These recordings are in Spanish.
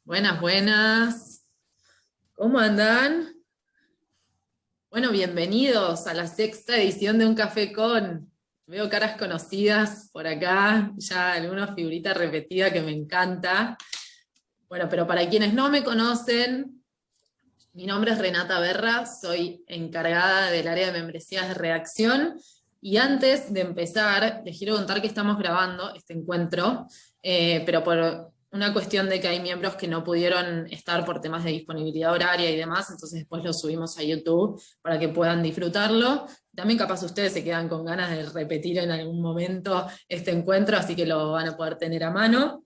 Buenas, buenas. ¿Cómo andan? Bueno, bienvenidos a la sexta edición de Un Café con. Veo caras conocidas por acá, ya algunas figuritas repetidas que me encanta. Bueno, pero para quienes no me conocen, mi nombre es Renata Berra, soy encargada del área de membresías de redacción. Y antes de empezar, les quiero contar que estamos grabando este encuentro, pero por una cuestión de que hay miembros que no pudieron estar por temas de disponibilidad horaria y demás, entonces después lo subimos a YouTube para que puedan disfrutarlo. También capaz ustedes se quedan con ganas de repetir en algún momento este encuentro, así que lo van a poder tener a mano.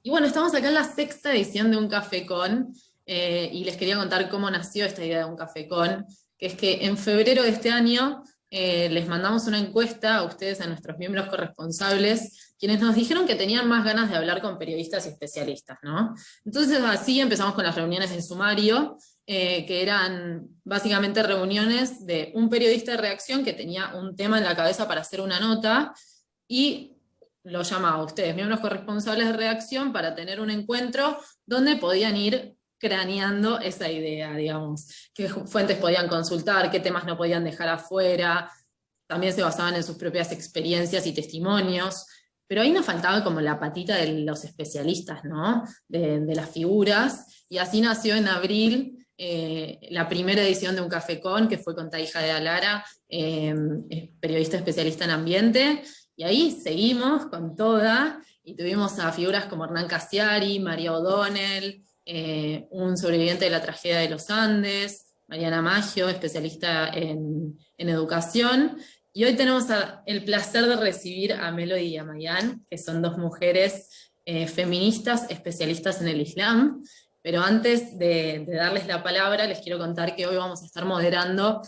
Y bueno, estamos acá en la sexta edición de Un Café Con, y les quería contar cómo nació esta idea de Un Café Con, que es que en febrero de este año les mandamos una encuesta a ustedes, a nuestros miembros corresponsables, quienes nos dijeron que tenían más ganas de hablar con periodistas y especialistas, ¿no? Entonces así empezamos con las reuniones de sumario, que eran básicamente reuniones de un periodista de redacción que tenía un tema en la cabeza para hacer una nota, y lo llamaba a ustedes, miembros corresponsables de redacción, para tener un encuentro donde podían ir craneando esa idea, digamos, qué fuentes podían consultar, qué temas no podían dejar afuera, también se basaban en sus propias experiencias y testimonios, pero ahí nos faltaba como la patita de los especialistas, ¿no? De las figuras, y así nació en abril la primera edición de Un Café Con, que fue con Taija de Alara, periodista especialista en ambiente, y ahí seguimos con toda, y tuvimos a figuras como Hernán Casiari, María O'Donnell, un sobreviviente de la tragedia de los Andes, Mariana Maggio, especialista en educación, y hoy tenemos el placer de recibir a Melody y a Mayan, que son dos mujeres feministas especialistas en el Islam. Pero antes de darles la palabra, les quiero contar que hoy vamos a estar moderando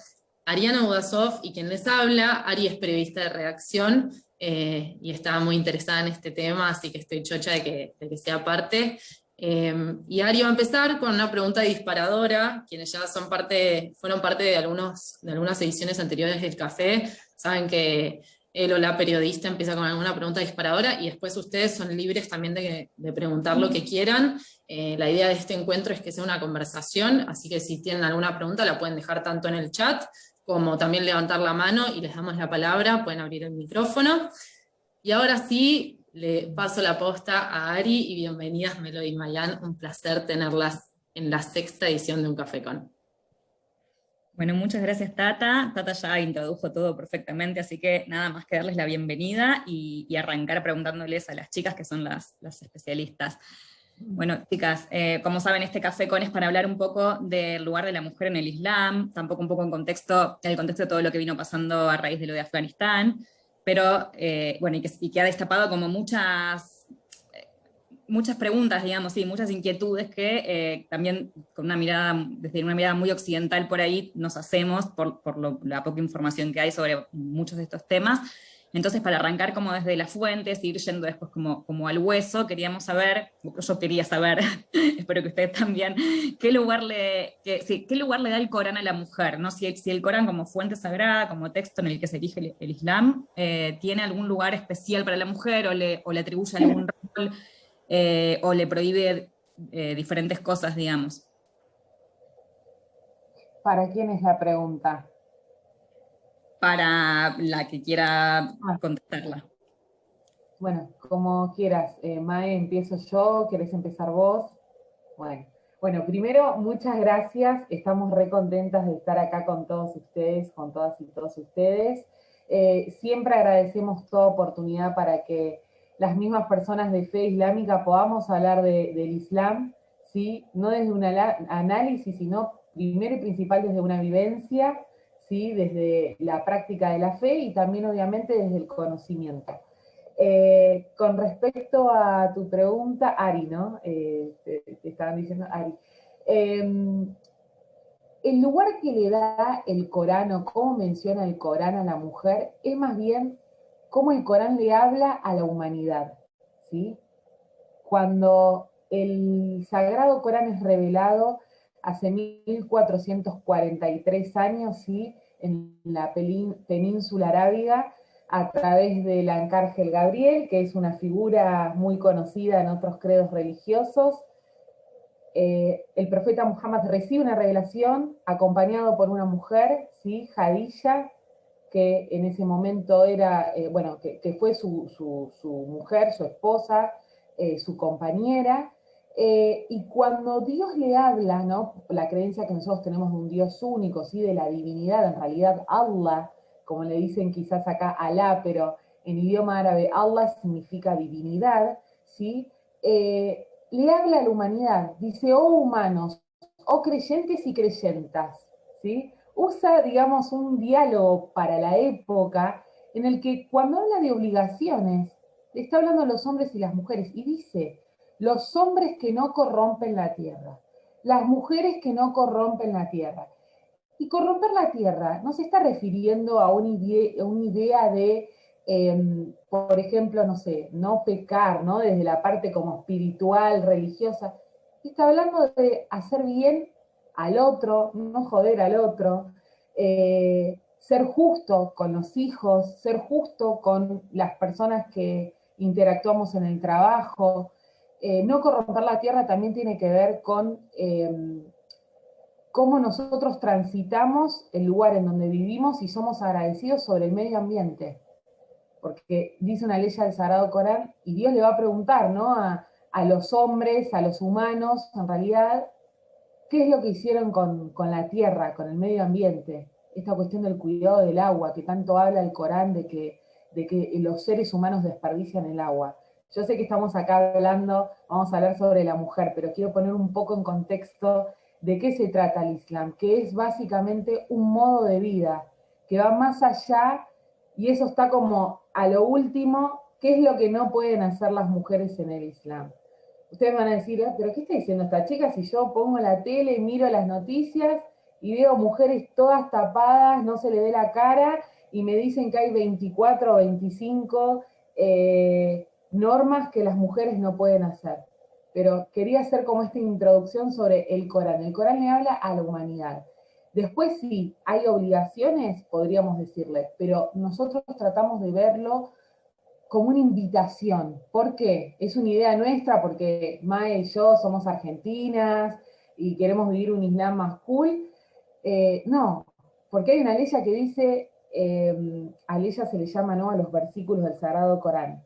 Ariana Budasov y quien les habla. Ari es periodista de redacción, y estaba muy interesada en este tema, así que estoy chocha de que sea parte. Y Ari va a empezar con una pregunta disparadora. Quienes ya fueron parte de algunas ediciones anteriores del Café, saben que él o la periodista empieza con alguna pregunta disparadora y después ustedes son libres también de preguntar lo que quieran. La idea de este encuentro es que sea una conversación, así que si tienen alguna pregunta la pueden dejar tanto en el chat como también levantar la mano y les damos la palabra, pueden abrir el micrófono. Y ahora sí, le paso la posta a Ari y bienvenidas Melody y Mayan, un placer tenerlas en la sexta edición de Un Café Con. Bueno, muchas gracias Tata. Tata ya introdujo todo perfectamente, así que nada más que darles la bienvenida y arrancar preguntándoles a las chicas que son las especialistas. Bueno, chicas, como saben, este Café Con es para hablar un poco del lugar de la mujer en el Islam, tampoco un poco en el contexto de todo lo que vino pasando a raíz de lo de Afganistán, pero bueno, y que ha destapado como muchas preguntas, digamos, sí, muchas inquietudes que también con desde una mirada muy occidental por ahí nos hacemos por la poca información que hay sobre muchos de estos temas. Entonces, para arrancar como desde las fuentes, ir yendo después como al hueso, yo quería saber, espero que ustedes también, qué lugar le da el Corán a la mujer, ¿no? Si el Corán como fuente sagrada, como texto en el que se erige el Islam, tiene algún lugar especial para la mujer o le atribuye algún rol, o le prohíbe diferentes cosas, digamos. ¿Para quién es la pregunta? Para la que quiera Ah, contestarla. bueno, como quieras. Mae, empiezo yo, ¿querés empezar vos? Bueno, primero, muchas gracias. Estamos re contentas de estar acá con todos ustedes, con todas y todos ustedes. Siempre agradecemos toda oportunidad para que las mismas personas de fe islámica podamos hablar del Islam, ¿sí? No desde un análisis, sino primero y principal desde una vivencia, ¿sí? Desde la práctica de la fe y también obviamente desde el conocimiento. Con respecto a tu pregunta, Ari, ¿no? Te estaban diciendo Ari. El lugar que le da el Corán o cómo menciona el Corán a la mujer es más bien cómo el Corán le habla a la humanidad, ¿sí? Cuando el Sagrado Corán es revelado hace 1443 años, ¿sí? En la península arábiga, a través del arcángel Gabriel, que es una figura muy conocida en otros credos religiosos, el profeta Muhammad recibe una revelación acompañado por una mujer, ¿sí? Jadilla, que en ese momento era, que fue su mujer, su esposa, su compañera, y cuando Dios le habla, ¿no? La creencia que nosotros tenemos de un Dios único, ¿sí? De la divinidad, en realidad Allah, como le dicen quizás acá Alá, pero en idioma árabe Allah significa divinidad, ¿sí? Le habla a la humanidad, dice, oh humanos, oh creyentes y creyentas, ¿sí? Usa, digamos, un diálogo para la época en el que cuando habla de obligaciones, le está hablando a los hombres y las mujeres, y dice, los hombres que no corrompen la tierra, las mujeres que no corrompen la tierra. Y corromper la tierra no se está refiriendo a una idea de, por ejemplo, no sé, no pecar, ¿no? Desde la parte como espiritual, religiosa. Está hablando de hacer bien al otro, no joder al otro, ser justo con los hijos, ser justo con las personas que interactuamos en el trabajo. No corromper la tierra también tiene que ver con cómo nosotros transitamos el lugar en donde vivimos y somos agradecidos sobre el medio ambiente. Porque dice una ley del Sagrado Corán, y Dios le va a preguntar, ¿no? A los hombres, a los humanos, en realidad, ¿qué es lo que hicieron con la tierra, con el medio ambiente? Esta cuestión del cuidado del agua, que tanto habla el Corán de que los seres humanos desperdician el agua. Yo sé que estamos acá hablando, vamos a hablar sobre la mujer, pero quiero poner un poco en contexto de qué se trata el Islam, que es básicamente un modo de vida, que va más allá, y eso está como a lo último, ¿qué es lo que no pueden hacer las mujeres en el Islam? Ustedes van a decir, pero ¿qué está diciendo esta chica si yo pongo la tele, miro las noticias y veo mujeres todas tapadas, no se le ve la cara y me dicen que hay 24 o 25 normas que las mujeres no pueden hacer? Pero quería hacer como esta introducción sobre el Corán. El Corán le habla a la humanidad. Después sí, hay obligaciones, podríamos decirle, pero nosotros tratamos de verlo como una invitación. ¿Por qué? Es una idea nuestra porque Mae y yo somos argentinas y queremos vivir un Islam más cool. No, porque hay una ley que dice, a ella se le llama, ¿no?, a los versículos del Sagrado Corán.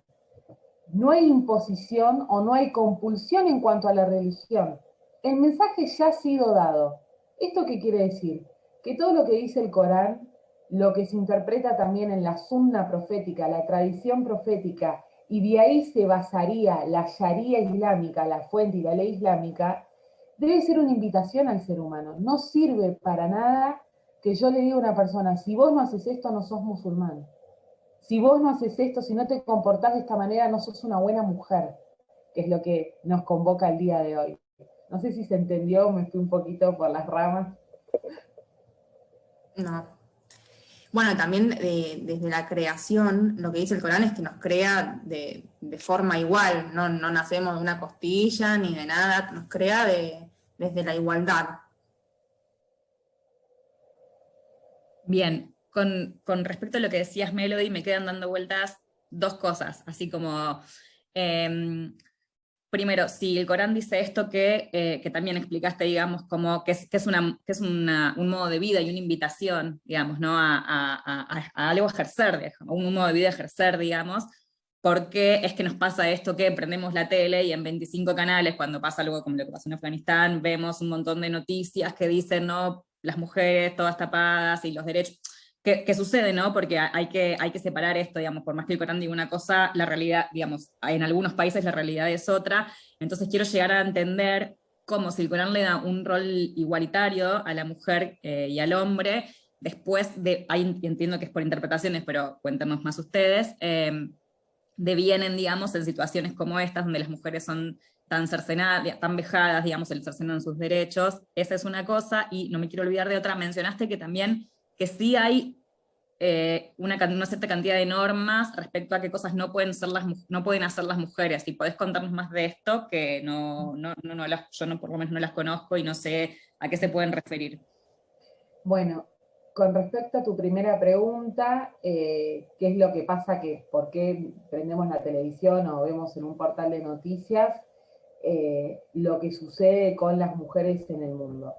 No hay imposición o no hay compulsión en cuanto a la religión. El mensaje ya ha sido dado. ¿Esto qué quiere decir? Que todo lo que dice el Corán, lo que se interpreta también en la sunna profética, la tradición profética, y de ahí se basaría la sharia islámica, la fuente y la ley islámica, debe ser una invitación al ser humano. No sirve para nada que yo le diga a una persona, si vos no haces esto, no sos musulmán. Si vos no haces esto, si no te comportás de esta manera, no sos una buena mujer, que es lo que nos convoca el día de hoy. No sé si se entendió, me fui un poquito por las ramas. No. Bueno, también desde la creación, lo que dice el Corán es que nos crea de forma igual, no nacemos de una costilla ni de nada, nos crea desde la igualdad. Bien, con respecto a lo que decías, Melody, me quedan dando vueltas dos cosas, así como, primero, si el Corán dice esto que también explicaste, digamos, como que es un modo de vida y una invitación, digamos, ¿no? a algo a ejercer, a un modo de vida a ejercer, digamos, porque es que nos pasa esto que prendemos la tele y en 25 canales, cuando pasa algo como lo que pasó en Afganistán, vemos un montón de noticias que dicen, no, las mujeres todas tapadas y los derechos, que sucede, ¿no? Porque hay que separar esto, digamos, por más que el Corán diga una cosa, la realidad, digamos, en algunos países la realidad es otra, entonces quiero llegar a entender cómo si el Corán le da un rol igualitario a la mujer y al hombre, después ahí entiendo que es por interpretaciones, pero cuéntenos más ustedes, devienen, digamos, en situaciones como estas, donde las mujeres son tan cercenadas, tan vejadas, digamos, el cerceno en sus derechos. Esa es una cosa, y no me quiero olvidar de otra, mencionaste que también, que sí hay una cierta cantidad de normas respecto a qué cosas no pueden hacer las mujeres, y podés contarnos más de esto, que yo no, por lo menos no las conozco y no sé a qué se pueden referir. Bueno, con respecto a tu primera pregunta, ¿qué es lo que pasa? ¿Por qué prendemos la televisión o vemos en un portal de noticias? lo que sucede con las mujeres en el mundo.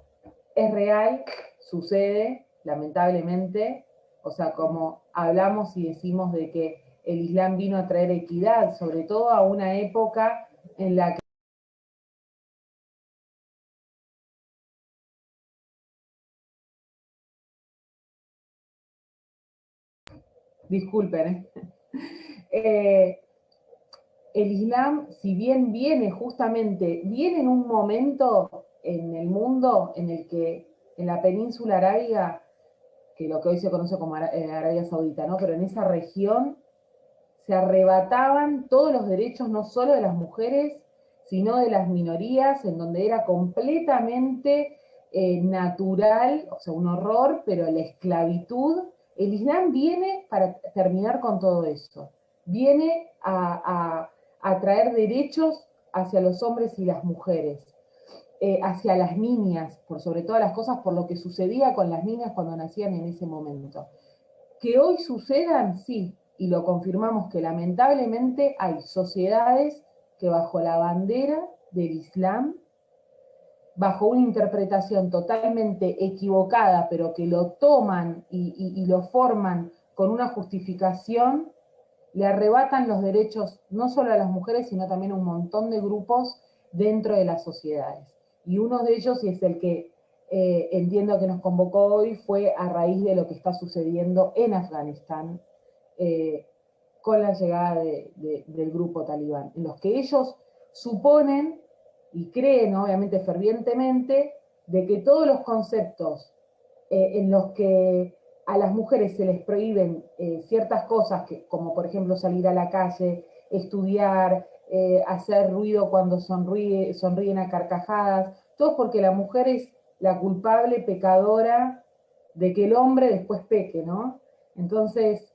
Es real, sucede, lamentablemente, o sea, como hablamos y decimos de que el Islam vino a traer equidad, sobre todo a una época en la que... Disculpen, el Islam, si bien viene en un momento en el mundo en el que en la península arábiga, que lo que hoy se conoce como Arabia Saudita, ¿no? Pero en esa región se arrebataban todos los derechos, no solo de las mujeres, sino de las minorías, en donde era completamente natural, o sea, un horror, pero la esclavitud. El Islam viene para terminar con todo eso. Viene a traer derechos hacia los hombres y las mujeres, hacia las niñas, por sobre todas las cosas, por lo que sucedía con las niñas cuando nacían en ese momento. Que hoy sucedan, sí, y lo confirmamos que lamentablemente hay sociedades que bajo la bandera del Islam, bajo una interpretación totalmente equivocada, pero que lo toman y lo forman con una justificación, le arrebatan los derechos no solo a las mujeres, sino también a un montón de grupos dentro de las sociedades. Y uno de ellos, y es el que entiendo que nos convocó hoy, fue a raíz de lo que está sucediendo en Afganistán, con la llegada del grupo talibán, en los que ellos suponen y creen, obviamente fervientemente, de que todos los conceptos en los que a las mujeres se les prohíben ciertas cosas, como por ejemplo salir a la calle, estudiar, hacer ruido cuando sonríen a carcajadas, todo porque la mujer es la culpable pecadora de que el hombre después peque, ¿no? Entonces,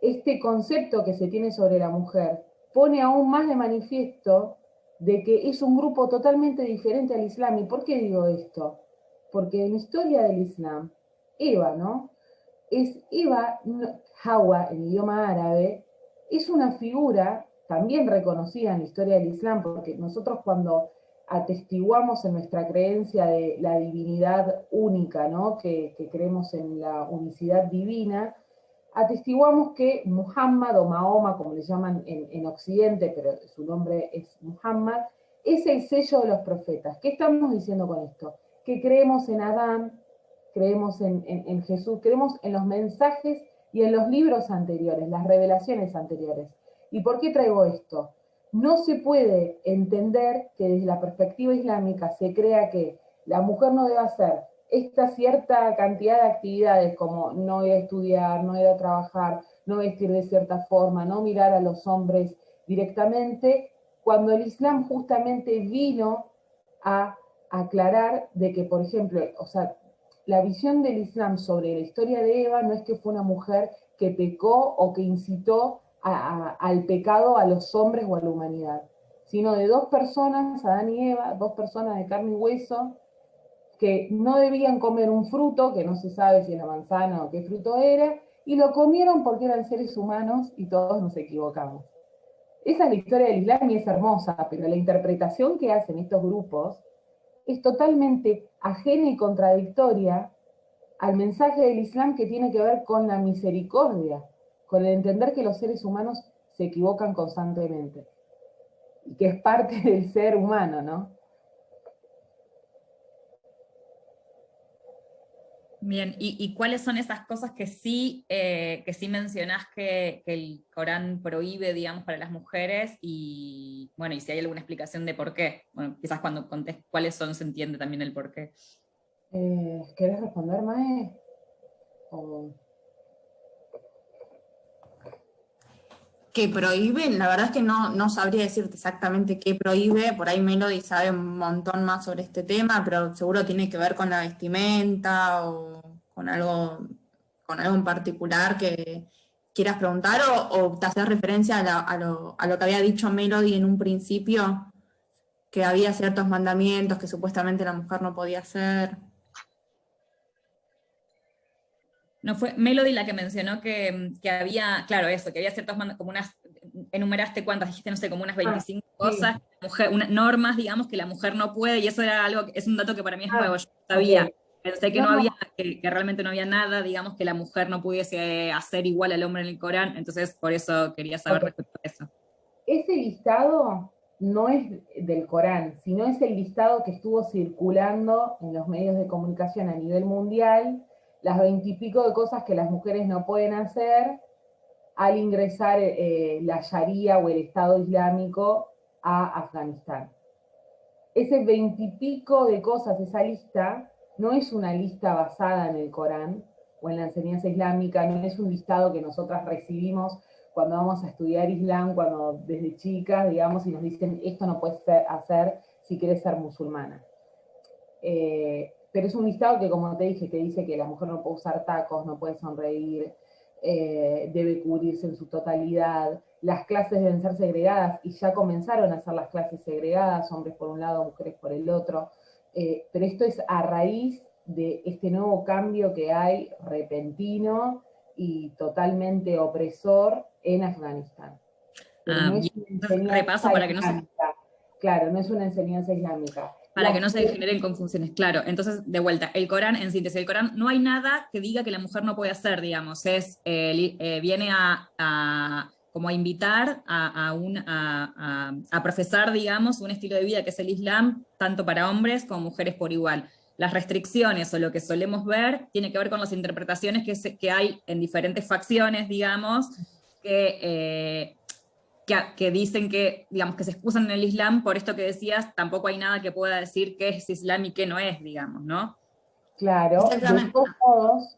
este concepto que se tiene sobre la mujer pone aún más de manifiesto de que es un grupo totalmente diferente al Islam. ¿Y por qué digo esto? Porque en la historia del Islam, Eva, ¿no? Eva, Hawa, en idioma árabe, es una figura también reconocida en la historia del Islam, porque nosotros cuando atestiguamos en nuestra creencia de la divinidad única, ¿no? que creemos en la unicidad divina, atestiguamos que Muhammad o Mahoma, como le llaman en Occidente, pero su nombre es Muhammad, es el sello de los profetas. ¿Qué estamos diciendo con esto? Que creemos en Adán, creemos en Jesús, creemos en los mensajes y en los libros anteriores, las revelaciones anteriores. ¿Y por qué traigo esto? No se puede entender que desde la perspectiva islámica se crea que la mujer no debe hacer esta cierta cantidad de actividades como no ir a estudiar, no ir a trabajar, no vestir de cierta forma, no mirar a los hombres directamente, cuando el Islam justamente vino a aclarar de que, por ejemplo, o sea, la visión del Islam sobre la historia de Eva no es que fue una mujer que pecó o que incitó al pecado a los hombres o a la humanidad, sino de dos personas, Adán y Eva, dos personas de carne y hueso, que no debían comer un fruto, que no se sabe si era manzana o qué fruto era, y lo comieron porque eran seres humanos y todos nos equivocamos. Esa es la historia del Islam y es hermosa, pero la interpretación que hacen estos grupos es totalmente ajena y contradictoria al mensaje del Islam, que tiene que ver con la misericordia, con el entender que los seres humanos se equivocan constantemente, y que es parte del ser humano, ¿no? Bien, ¿y cuáles son esas cosas que sí mencionás que el Corán prohíbe, digamos, para las mujeres? Y bueno, y si hay alguna explicación de por qué. Bueno, quizás cuando contés cuáles son se entiende también el por qué. ¿Querés responder, Mae? O... Que prohíben, la verdad es que no sabría decirte exactamente qué prohíbe, por ahí Melody sabe un montón más sobre este tema, pero seguro tiene que ver con la vestimenta o con algo en particular que quieras preguntar, o te haces referencia a lo que había dicho Melody en un principio, que había ciertos mandamientos que supuestamente la mujer no podía hacer. No fue Melody la que mencionó que había, claro, eso, que había ciertos como unas enumeraste cuántas, dijiste, no sé, como unas 25 sí. cosas, normas, digamos, que la mujer no puede, y eso era algo, es un dato que para mí es nuevo, yo no sabía. Ok. Pensé que No, no había, que realmente no había nada, digamos, que la mujer no pudiese hacer igual al hombre en el Corán, entonces por eso quería saber ok. respecto a eso. Ese listado no es del Corán, sino es el listado que estuvo circulando en los medios de comunicación a nivel mundial, las 20 y pico de cosas que las mujeres no pueden hacer al ingresar la Sharia o el Estado Islámico a Afganistán. Ese 20 y pico de cosas, esa lista, no es una lista basada en el Corán o en la enseñanza islámica, no es un listado que nosotras recibimos cuando vamos a estudiar Islam, cuando desde chicas, digamos, y nos dicen, esto no puedes hacer si quieres ser musulmana. Pero es un listado que, como te dije, que dice que la mujer no puede usar tacos, no puede sonreír, debe cubrirse en su totalidad, las clases deben ser segregadas, y ya comenzaron a ser las clases segregadas, hombres por un lado, mujeres por el otro, pero esto es a raíz de este nuevo cambio que hay repentino y totalmente opresor en Afganistán. Pero no es una Entonces, repaso enseñanza para que no se... islámica. Claro, no es una enseñanza islámica. Para que no se generen confusiones, claro. Entonces, de vuelta, el Corán, en síntesis, el Corán no hay nada que diga que la mujer no puede hacer, digamos, viene como a invitar a profesar, digamos, un estilo de vida que es el Islam, tanto para hombres como mujeres por igual. Las restricciones o lo que solemos ver tiene que ver con las interpretaciones que hay en diferentes facciones, digamos, que dicen que, digamos, que se excusan en el Islam por esto que decías, tampoco hay nada que pueda decir qué es Islam y qué no es, digamos, ¿no? Claro, de todos modos,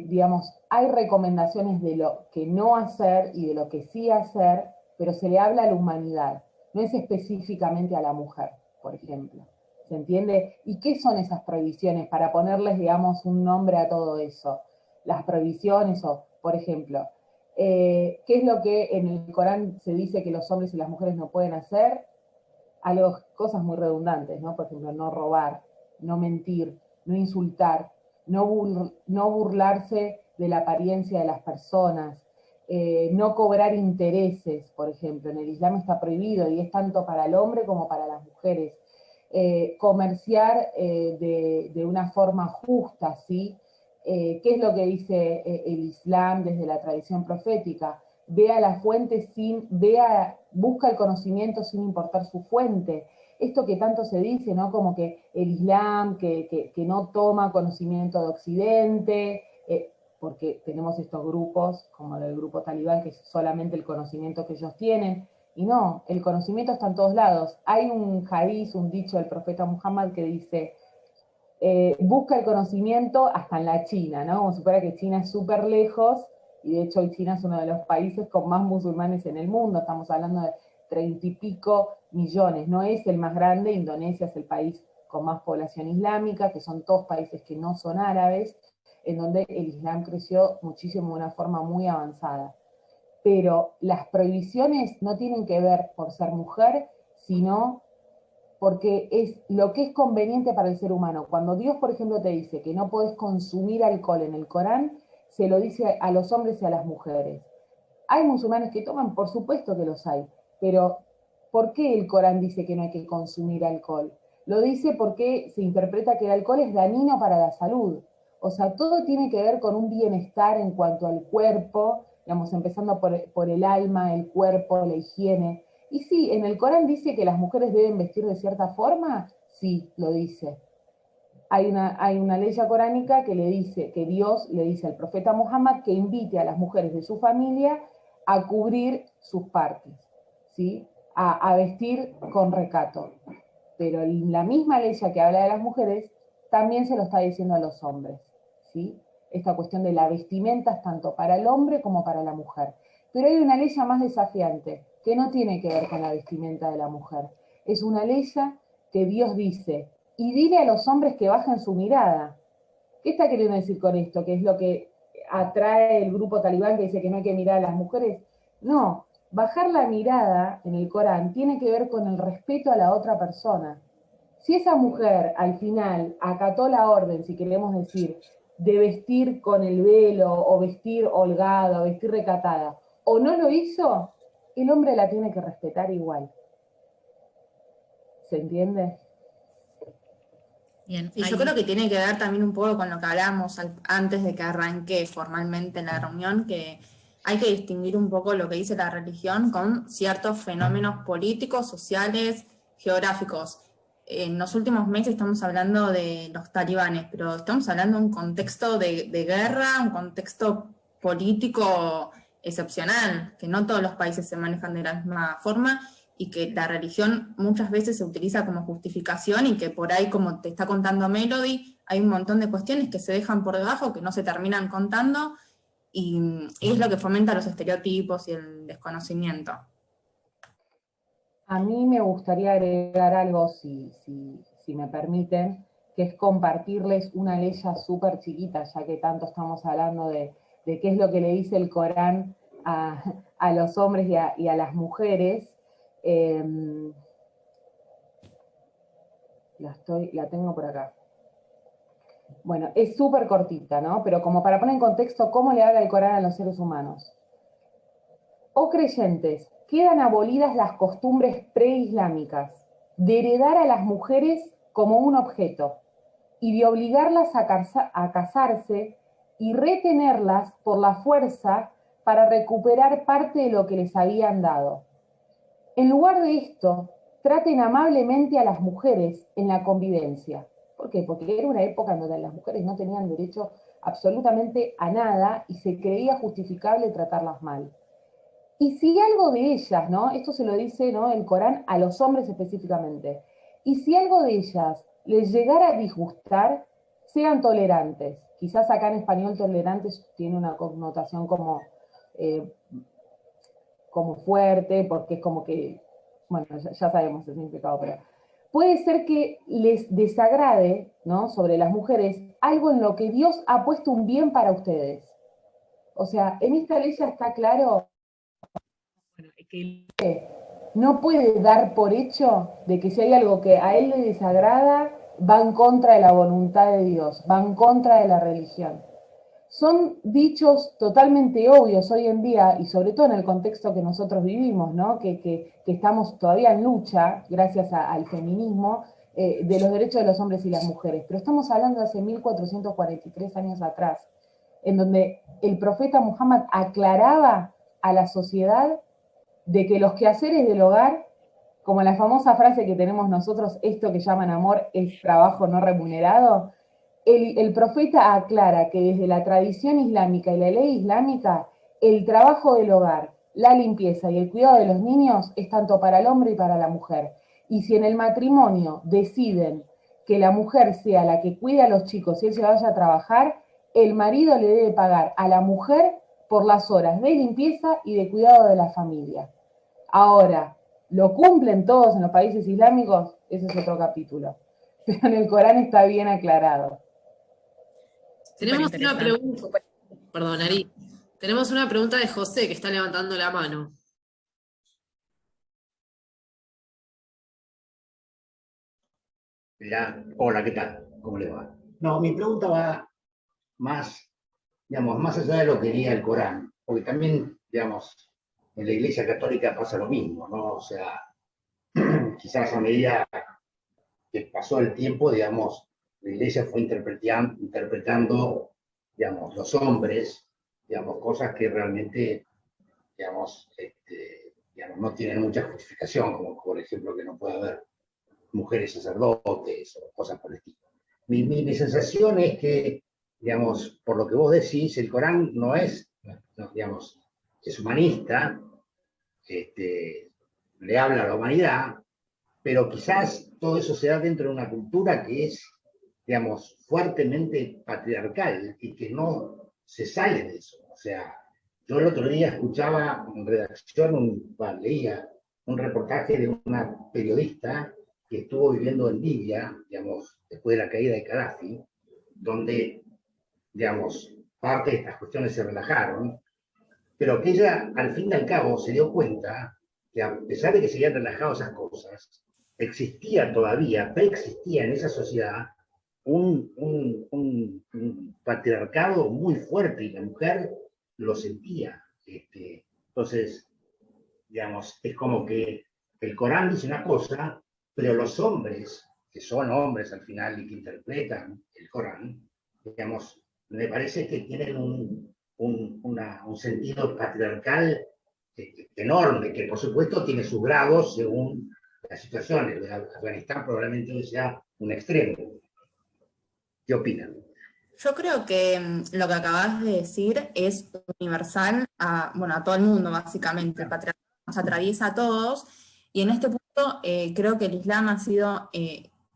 digamos, hay recomendaciones de lo que no hacer y de lo que sí hacer, pero se le habla a la humanidad, no es específicamente a la mujer, por ejemplo. ¿Se entiende? ¿Y qué son esas prohibiciones? Para ponerles, digamos, un nombre a todo eso. Las prohibiciones, o, por ejemplo, ¿qué es lo que en el Corán se dice que los hombres y las mujeres no pueden hacer? Cosas muy redundantes, ¿no? Por ejemplo, no robar, no mentir, no insultar, no burlarse de la apariencia de las personas, no cobrar intereses, por ejemplo. En el Islam está prohibido y es tanto para el hombre como para las mujeres. Comerciar de una forma justa, ¿sí? ¿Qué es lo que dice el Islam desde la tradición profética? Vea la fuente busca el conocimiento sin importar su fuente. Esto que tanto se dice, ¿no? Como que el Islam, que no toma conocimiento de Occidente, porque tenemos estos grupos, como el grupo talibán, que es solamente el conocimiento que ellos tienen, y no, el conocimiento está en todos lados. Hay un hadiz, un dicho del profeta Muhammad que dice, busca el conocimiento hasta en la China, ¿no? Como si fuera que China es súper lejos, y de hecho hoy China es uno de los países con más musulmanes en el mundo, estamos hablando de 30 y pico millones, no es el más grande, Indonesia es el país con más población islámica, que son todos países que no son árabes, en donde el Islam creció muchísimo de una forma muy avanzada. Pero las prohibiciones no tienen que ver por ser mujer, sino porque es lo que es conveniente para el ser humano. Cuando Dios, por ejemplo, te dice que no podés consumir alcohol en el Corán, se lo dice a los hombres y a las mujeres. ¿Hay musulmanes que toman? Por supuesto que los hay, pero ¿por qué el Corán dice que no hay que consumir alcohol? Lo dice porque se interpreta que el alcohol es dañino para la salud. O sea, todo tiene que ver con un bienestar en cuanto al cuerpo, digamos, empezando por el alma, el cuerpo, la higiene. Y sí, en el Corán dice que las mujeres deben vestir de cierta forma, sí, lo dice. Hay una ley coránica que le dice, que Dios le dice al profeta Muhammad que invite a las mujeres de su familia a cubrir sus partes, ¿sí? A vestir con recato. Pero la misma ley que habla de las mujeres también se lo está diciendo a los hombres, ¿sí? Esta cuestión de la vestimenta es tanto para el hombre como para la mujer. Pero hay una ley más desafiante, que no tiene que ver con la vestimenta de la mujer. Es una ley que Dios dice, y dile a los hombres que bajen su mirada. ¿Qué está queriendo decir con esto? ¿Qué es lo que atrae el grupo talibán que dice que no hay que mirar a las mujeres? No, bajar la mirada en el Corán tiene que ver con el respeto a la otra persona. Si esa mujer al final acató la orden, si queremos decir, de vestir con el velo, o vestir holgada, o vestir recatada, o no lo hizo, el hombre la tiene que respetar igual. ¿Se entiende? Bien, Y yo creo que tiene que ver también un poco con lo que hablábamos antes de que arranque formalmente la reunión, que hay que distinguir un poco lo que dice la religión con ciertos fenómenos políticos, sociales, geográficos. En los últimos meses estamos hablando de los talibanes, pero estamos hablando de un contexto de guerra, un contexto político excepcional, que no todos los países se manejan de la misma forma, y que la religión muchas veces se utiliza como justificación y que por ahí, como te está contando Melody, hay un montón de cuestiones que se dejan por debajo, que no se terminan contando, y es lo que fomenta los estereotipos y el desconocimiento. A mí me gustaría agregar algo, si me permiten, que es compartirles una ley ya súper chiquita, ya que tanto estamos hablando de qué es lo que le dice el Corán a los hombres y a las mujeres. La tengo por acá. Bueno, es súper cortita, ¿no? Pero como para poner en contexto cómo le habla el Corán a los seres humanos. Oh creyentes, quedan abolidas las costumbres preislámicas de heredar a las mujeres como un objeto y de obligarlas a casarse y retenerlas por la fuerza para recuperar parte de lo que les habían dado. En lugar de esto, traten amablemente a las mujeres en la convivencia. ¿Por qué? Porque era una época en donde las mujeres no tenían derecho absolutamente a nada y se creía justificable tratarlas mal. Y si algo de ellas, ¿no? Esto se lo dice, ¿no?, el Corán a los hombres específicamente. Y si algo de ellas les llegara a disgustar, sean tolerantes. Quizás acá en español tolerantes tiene una connotación como fuerte, porque es como que, bueno, ya sabemos el significado, pero puede ser que les desagrade, ¿no?, sobre las mujeres, algo en lo que Dios ha puesto un bien para ustedes. O sea, en esta ley ya está claro que no puede dar por hecho de que si hay algo que a él le desagrada, va en contra de la voluntad de Dios, va en contra de la religión. Son dichos totalmente obvios hoy en día, y sobre todo en el contexto que nosotros vivimos, ¿no? que estamos todavía en lucha, gracias al feminismo, de los derechos de los hombres y las mujeres. Pero estamos hablando de hace 1443 años atrás, en donde el profeta Muhammad aclaraba a la sociedad de que los quehaceres del hogar, como la famosa frase que tenemos nosotros, esto que llaman amor es trabajo no remunerado, el profeta aclara que desde la tradición islámica y la ley islámica, el trabajo del hogar, la limpieza y el cuidado de los niños es tanto para el hombre y para la mujer. Y si en el matrimonio deciden que la mujer sea la que cuide a los chicos y él se vaya a trabajar, el marido le debe pagar a la mujer por las horas de limpieza y de cuidado de la familia. Ahora, ¿lo cumplen todos en los países islámicos? Ese es otro capítulo. Pero en el Corán está bien aclarado. Tenemos una pregunta, perdón, Ari. Tenemos una pregunta de José que está levantando la mano. Hola, ¿qué tal? ¿Cómo le va? No, mi pregunta va más, digamos, más allá de lo que diga el Corán, porque también, digamos, en la Iglesia Católica pasa lo mismo, ¿no? O sea, quizás a medida que pasó el tiempo, digamos, la Iglesia fue interpretando, digamos, los hombres, digamos, cosas que realmente, digamos, no tienen mucha justificación, como por ejemplo que no puede haber mujeres sacerdotes o cosas por el estilo. Mi sensación es que, digamos, por lo que vos decís, el Corán no es, digamos, es humanista, le habla a la humanidad, pero quizás todo eso se da dentro de una cultura que es, digamos, fuertemente patriarcal y que no se sale de eso. O sea, yo el otro día escuchaba en redacción, leía un reportaje de una periodista que estuvo viviendo en Libia, digamos, después de la caída de Gaddafi, donde, digamos, parte de estas cuestiones se relajaron, pero que ella, al fin y al cabo, se dio cuenta que a pesar de que se habían relajado esas cosas, existía todavía, preexistía en esa sociedad un patriarcado muy fuerte y la mujer lo sentía. Entonces, digamos, es como que el Corán dice una cosa, pero los hombres, que son hombres al final y que interpretan el Corán, digamos, me parece que tienen un sentido patriarcal enorme, que por supuesto tiene sus grados según las situaciones. Afganistán probablemente hoy sea un extremo. ¿Qué opinan? Yo creo que lo que acabas de decir es universal a todo el mundo, básicamente. El patriarcado nos atraviesa a todos, y en este punto creo que el Islam ha sido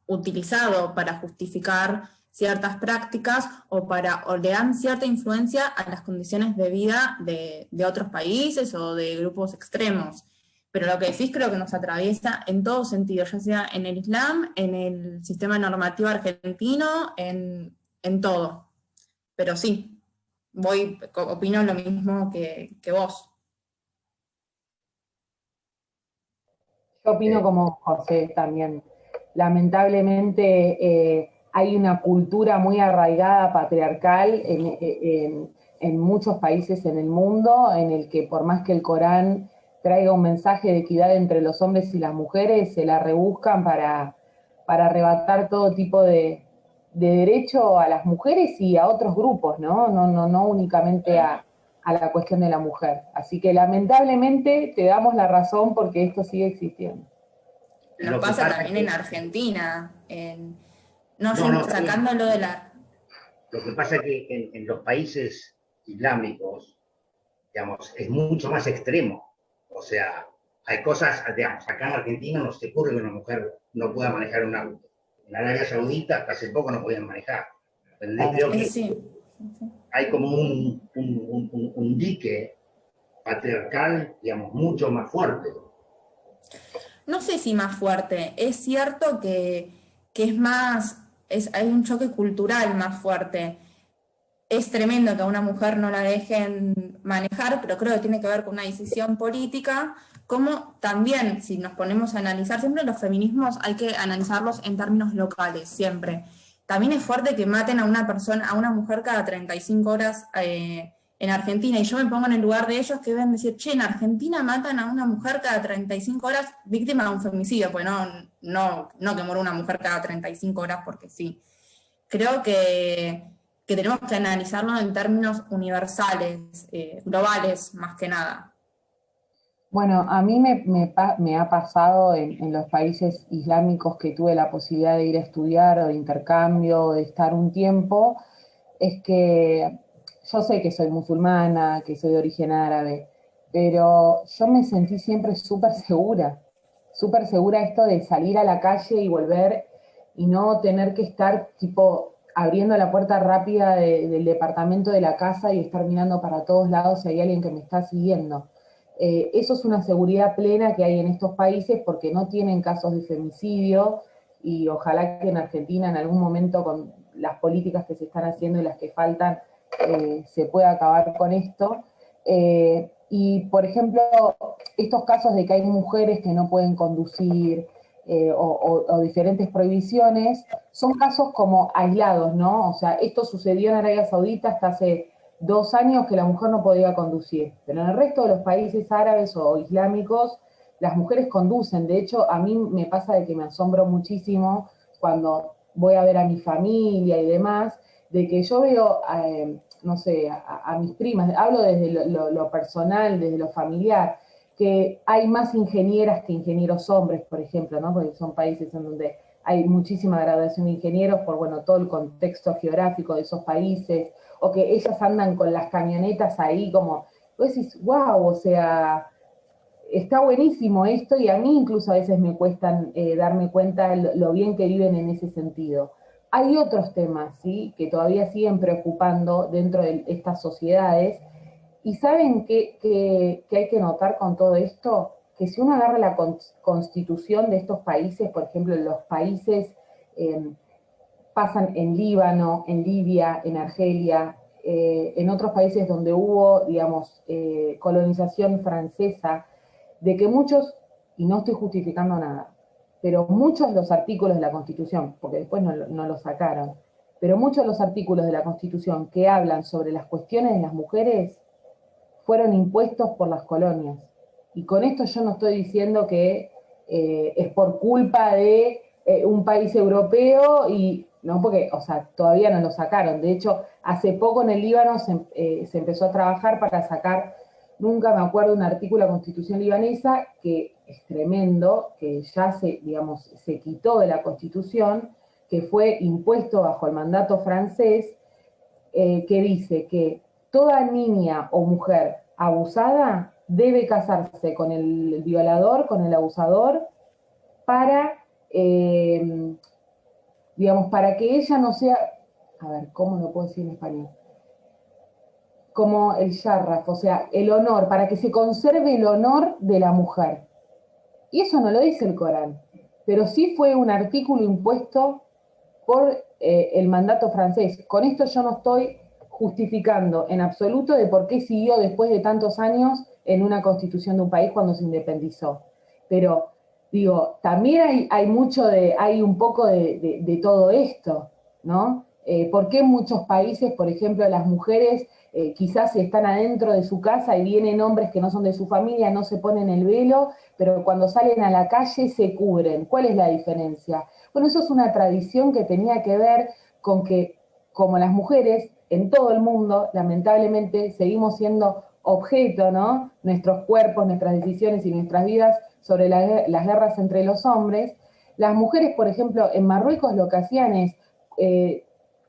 utilizado para justificar ciertas prácticas o le dan cierta influencia a las condiciones de vida de otros países o de grupos extremos. Pero lo que decís creo que nos atraviesa en todo sentido, ya sea en el Islam, en el sistema normativo argentino, en todo. Pero sí, opino lo mismo que vos. Yo opino como José también. Lamentablemente hay una cultura muy arraigada patriarcal en muchos países en el mundo, en el que por más que el Corán traiga un mensaje de equidad entre los hombres y las mujeres, se la rebuscan para arrebatar todo tipo de derecho a las mujeres y a otros grupos, ¿no? No únicamente a la cuestión de la mujer. Así que lamentablemente te damos la razón porque esto sigue existiendo. Nos pasa también en Argentina, sacándolo de la... Lo que pasa es que en los países islámicos, digamos, es mucho más extremo. O sea, hay cosas, digamos, acá en Argentina no se ocurre que una mujer no pueda manejar un auto. En Arabia Saudita hasta hace poco no podían manejar. Creo que hay como un dique patriarcal, digamos, mucho más fuerte. No sé si más fuerte, es cierto que es más, hay un choque cultural más fuerte. Es tremendo que a una mujer no la dejen manejar, pero creo que tiene que ver con una decisión política, como también, si nos ponemos a analizar, siempre los feminismos hay que analizarlos en términos locales, siempre. También es fuerte que maten a una persona, a una mujer cada 35 horas en Argentina, y yo me pongo en el lugar de ellos que deben decir, che, en Argentina matan a una mujer cada 35 horas víctima de un femicidio, pues no que muera una mujer cada 35 horas porque sí. Creo que tenemos que analizarlo en términos universales, globales, más que nada. Bueno, a mí me ha pasado en los países islámicos que tuve la posibilidad de ir a estudiar o de intercambio, o de estar un tiempo, es que yo sé que soy musulmana, que soy de origen árabe, pero yo me sentí siempre súper segura esto de salir a la calle y volver y no tener que estar tipo abriendo la puerta rápida del departamento de la casa y estar mirando para todos lados si hay alguien que me está siguiendo. Eso es una seguridad plena que hay en estos países porque no tienen casos de femicidio, y ojalá que en Argentina en algún momento con las políticas que se están haciendo y las que faltan se pueda acabar con esto. Y por ejemplo, estos casos de que hay mujeres que no pueden conducir o diferentes prohibiciones, son casos como aislados, ¿no? O sea, esto sucedió en Arabia Saudita hasta hace 2 años que la mujer no podía conducir, pero en el resto de los países árabes o islámicos las mujeres conducen. De hecho, a mí me pasa de que me asombro muchísimo cuando voy a ver a mi familia y demás, de que yo veo, no sé, a mis primas, hablo desde lo personal, desde lo familiar, que hay más ingenieras que ingenieros hombres, por ejemplo, ¿no? Porque son países en donde hay muchísima graduación de ingenieros por, bueno, todo el contexto geográfico de esos países, o que ellas andan con las camionetas ahí como, vos decís, wow, o sea, está buenísimo esto, y a mí incluso a veces me cuesta darme cuenta lo bien que viven en ese sentido. Hay otros temas, ¿sí?, que todavía siguen preocupando dentro de estas sociedades, y ¿saben qué hay que notar con todo esto? Que si uno agarra la constitución de estos países, por ejemplo, los países pasan en Líbano, en Libia, en Argelia, en otros países donde hubo, digamos, colonización francesa, de que muchos, y no estoy justificando nada, pero muchos de los artículos de la Constitución, porque después no lo sacaron, pero muchos de los artículos de la Constitución que hablan sobre las cuestiones de las mujeres fueron impuestos por las colonias. Y con esto yo no estoy diciendo que es por culpa de un país europeo, y no, porque, o sea, todavía no lo sacaron. De hecho, hace poco en el Líbano se empezó a trabajar para sacar, nunca me acuerdo, un artículo de la Constitución libanesa que es tremendo, que ya digamos, se quitó de la Constitución, que fue impuesto bajo el mandato francés, que dice que toda niña o mujer abusada debe casarse con el violador, con el abusador, para, digamos, para que ella no sea, a ver, ¿cómo lo puedo decir en español? Como el sharraf, o sea, el honor, para que se conserve el honor de la mujer. Y eso no lo dice el Corán, pero sí fue un artículo impuesto por el mandato francés. Con esto yo no estoy justificando en absoluto de por qué siguió después de tantos años en una constitución de un país cuando se independizó. Pero, digo, también hay un poco de todo esto, ¿no? ¿Por qué en muchos países, por ejemplo, las mujeres quizás están adentro de su casa y vienen hombres que no son de su familia, no se ponen el velo, pero cuando salen a la calle se cubren? ¿Cuál es la diferencia? Bueno, eso es una tradición que tenía que ver con que, como las mujeres en todo el mundo, lamentablemente, seguimos siendo objeto, ¿no? Nuestros cuerpos, nuestras decisiones y nuestras vidas sobre las guerras entre los hombres. Las mujeres, por ejemplo, en Marruecos lo que hacían es,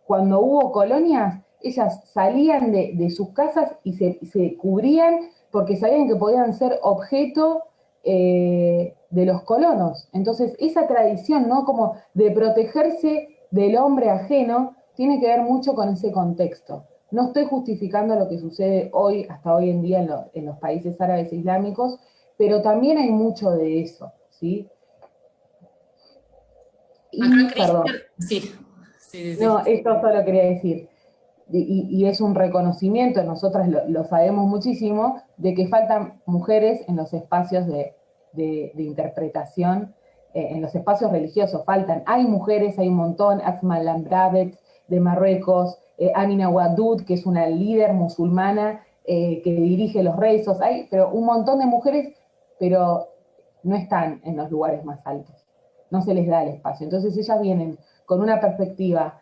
cuando hubo colonias, ellas salían de sus casas y se cubrían porque sabían que podían ser objeto de los colonos. Entonces, esa tradición, ¿no? Como de protegerse del hombre ajeno, tiene que ver mucho con ese contexto. No estoy justificando lo que sucede hoy, hasta hoy en día, en los países árabes e islámicos, pero también hay mucho de eso, ¿sí? Acá, Perdón, Cristian, sí, sí, sí, sí. no, esto solo quería decir, y es un reconocimiento, nosotras lo sabemos muchísimo, de que faltan mujeres en los espacios de interpretación, en los espacios religiosos faltan. Hay mujeres, hay un montón, Asma Lambrabet de Marruecos, Amina Wadud, que es una líder musulmana que dirige los rezos, hay pero un montón de mujeres, pero no están en los lugares más altos, no se les da el espacio. Entonces ellas vienen con una perspectiva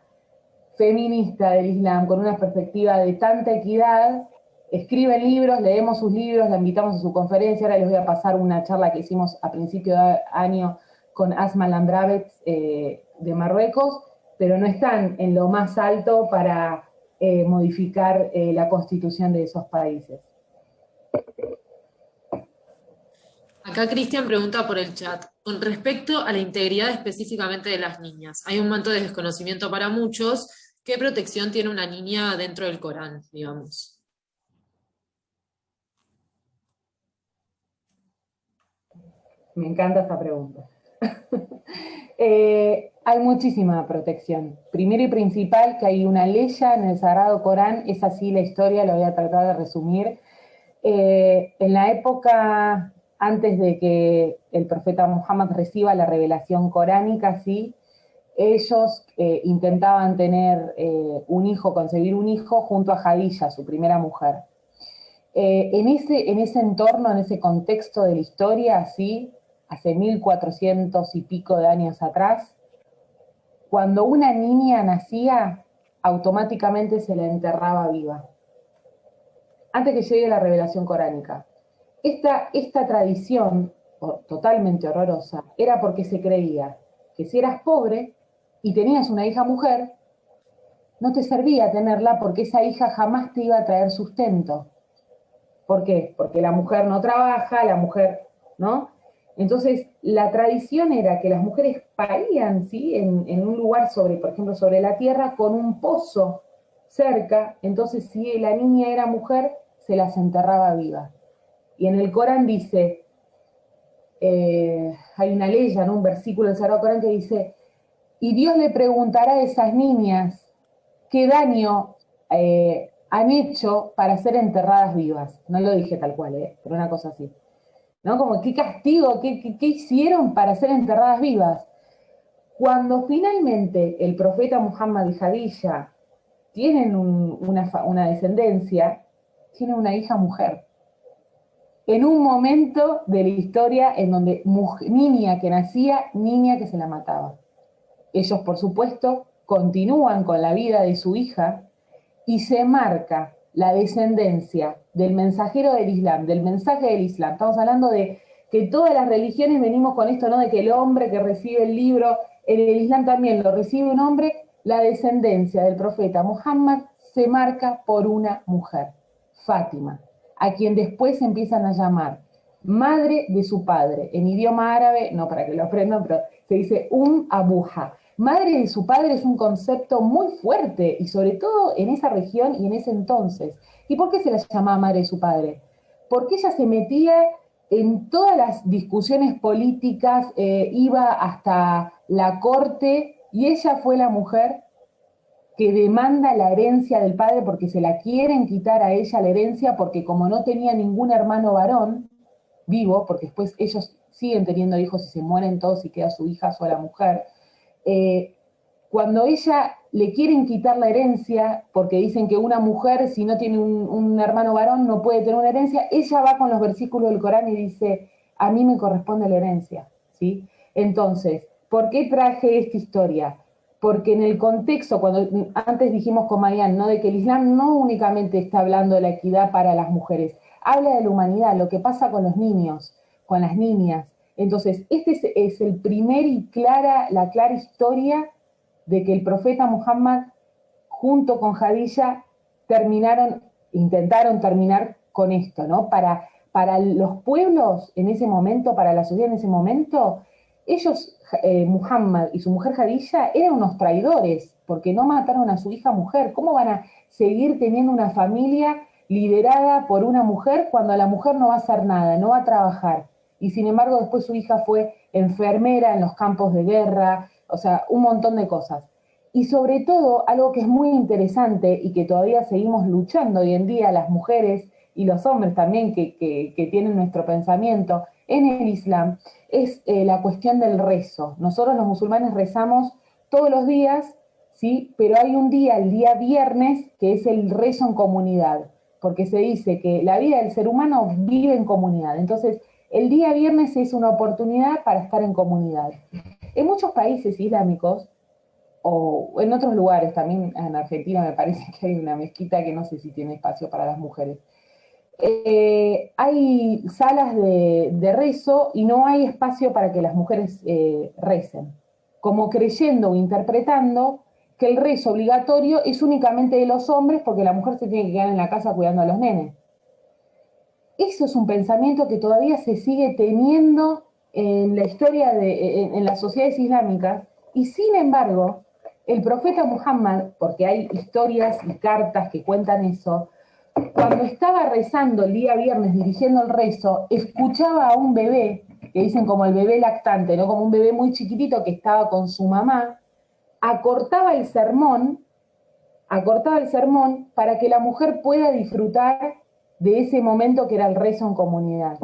feminista del Islam, con una perspectiva de tanta equidad, escriben libros, leemos sus libros, la invitamos a su conferencia. Ahora les voy a pasar una charla que hicimos a principio de año con Asma Lambrabet de Marruecos, pero no están en lo más alto para modificar la constitución de esos países. Acá Cristian pregunta por el chat, con respecto a la integridad específicamente de las niñas, hay un manto de desconocimiento para muchos. ¿Qué protección tiene una niña dentro del Corán, digamos? Me encanta esa pregunta. Hay muchísima protección. Primero y principal, que hay una ley en el Sagrado Corán, es así la historia, lo voy a tratar de resumir. En la época antes de que el profeta Muhammad reciba la revelación coránica, ¿sí? Ellos intentaban tener un hijo, concebir un hijo junto a Jadilla, su primera mujer. En ese entorno, en ese contexto de la historia, ¿sí? Hace 1400 y pico de años atrás, cuando una niña nacía, automáticamente se la enterraba viva, antes que llegue la revelación coránica. Esta tradición, totalmente horrorosa, era porque se creía que si eras pobre y tenías una hija mujer, no te servía tenerla porque esa hija jamás te iba a traer sustento. ¿Por qué? Porque la mujer no trabaja, la mujer, ¿no? Entonces, la tradición era que las mujeres parían, ¿sí? En un lugar por ejemplo, sobre la tierra, con un pozo cerca. Entonces, si la niña era mujer, se las enterraba viva. Y en el Corán dice, hay una ley, ¿no? Un versículo del Sagrado Corán que dice, y Dios le preguntará a esas niñas qué daño han hecho para ser enterradas vivas. No lo dije tal cual, pero una cosa así. ¿No? Como qué castigo, qué hicieron para ser enterradas vivas. Cuando finalmente el profeta Muhammad y Jadilla tienen una descendencia, tiene una hija mujer. En un momento de la historia en donde niña que nacía, niña que se la mataba. Ellos, por supuesto, continúan con la vida de su hija y se marca la descendencia del mensajero del Islam, del mensaje del Islam. Estamos hablando de que todas las religiones venimos con esto, ¿no? De que el hombre que recibe el libro, en el Islam también lo recibe un hombre. La descendencia del profeta Muhammad se marca por una mujer, Fátima, a quien después empiezan a llamar madre de su padre. En idioma árabe, no para que lo aprendan, pero se dice Abuja. Madre de su padre es un concepto muy fuerte, y sobre todo en esa región y en ese entonces. ¿Y por qué se la llamaba madre de su padre? Porque ella se metía en todas las discusiones políticas, iba hasta la corte, y ella fue la mujer que demanda la herencia del padre porque se la quieren quitar a ella la herencia, porque como no tenía ningún hermano varón vivo, porque después ellos siguen teniendo hijos y se mueren todos y queda su hija sola mujer, cuando ella le quieren quitar la herencia, porque dicen que una mujer, si no tiene un hermano varón, no puede tener una herencia, ella va con los versículos del Corán y dice, a mí me corresponde la herencia, ¿sí? Entonces, ¿por qué traje esta historia? Porque en el contexto, cuando antes dijimos con Marian, ¿no? De que el Islam no únicamente está hablando de la equidad para las mujeres, habla de la humanidad, lo que pasa con los niños, con las niñas. Entonces, este es el primer y la clara historia de que el profeta Muhammad, junto con Jadilla, intentaron terminar con esto, ¿no? Para los pueblos en ese momento, para la sociedad en ese momento, ellos, Muhammad y su mujer Jadilla, eran unos traidores, porque no mataron a su hija mujer. ¿Cómo van a seguir teniendo una familia liderada por una mujer cuando la mujer no va a hacer nada, no va a trabajar? Y sin embargo después su hija fue enfermera en los campos de guerra, o sea, un montón de cosas. Y sobre todo, algo que es muy interesante y que todavía seguimos luchando hoy en día las mujeres y los hombres también que tienen nuestro pensamiento en el Islam, es la cuestión del rezo. Nosotros los musulmanes rezamos todos los días, ¿sí? Pero hay un día, el día viernes, que es el rezo en comunidad, porque se dice que la vida del ser humano vive en comunidad. Entonces, el día viernes es una oportunidad para estar en comunidad. En muchos países islámicos, o en otros lugares, también en Argentina me parece que hay una mezquita que no sé si tiene espacio para las mujeres, hay salas de rezo y no hay espacio para que las mujeres recen, como creyendo o interpretando que el rezo obligatorio es únicamente de los hombres porque la mujer se tiene que quedar en la casa cuidando a los nenes. Eso es un pensamiento que todavía se sigue teniendo en la historia, en las sociedades islámicas, y sin embargo, el profeta Muhammad, porque hay historias y cartas que cuentan eso, cuando estaba rezando el día viernes, dirigiendo el rezo, escuchaba a un bebé, que dicen como el bebé lactante, ¿no? Como un bebé muy chiquitito que estaba con su mamá, acortaba el sermón para que la mujer pueda disfrutar de ese momento que era el rezo en comunidad.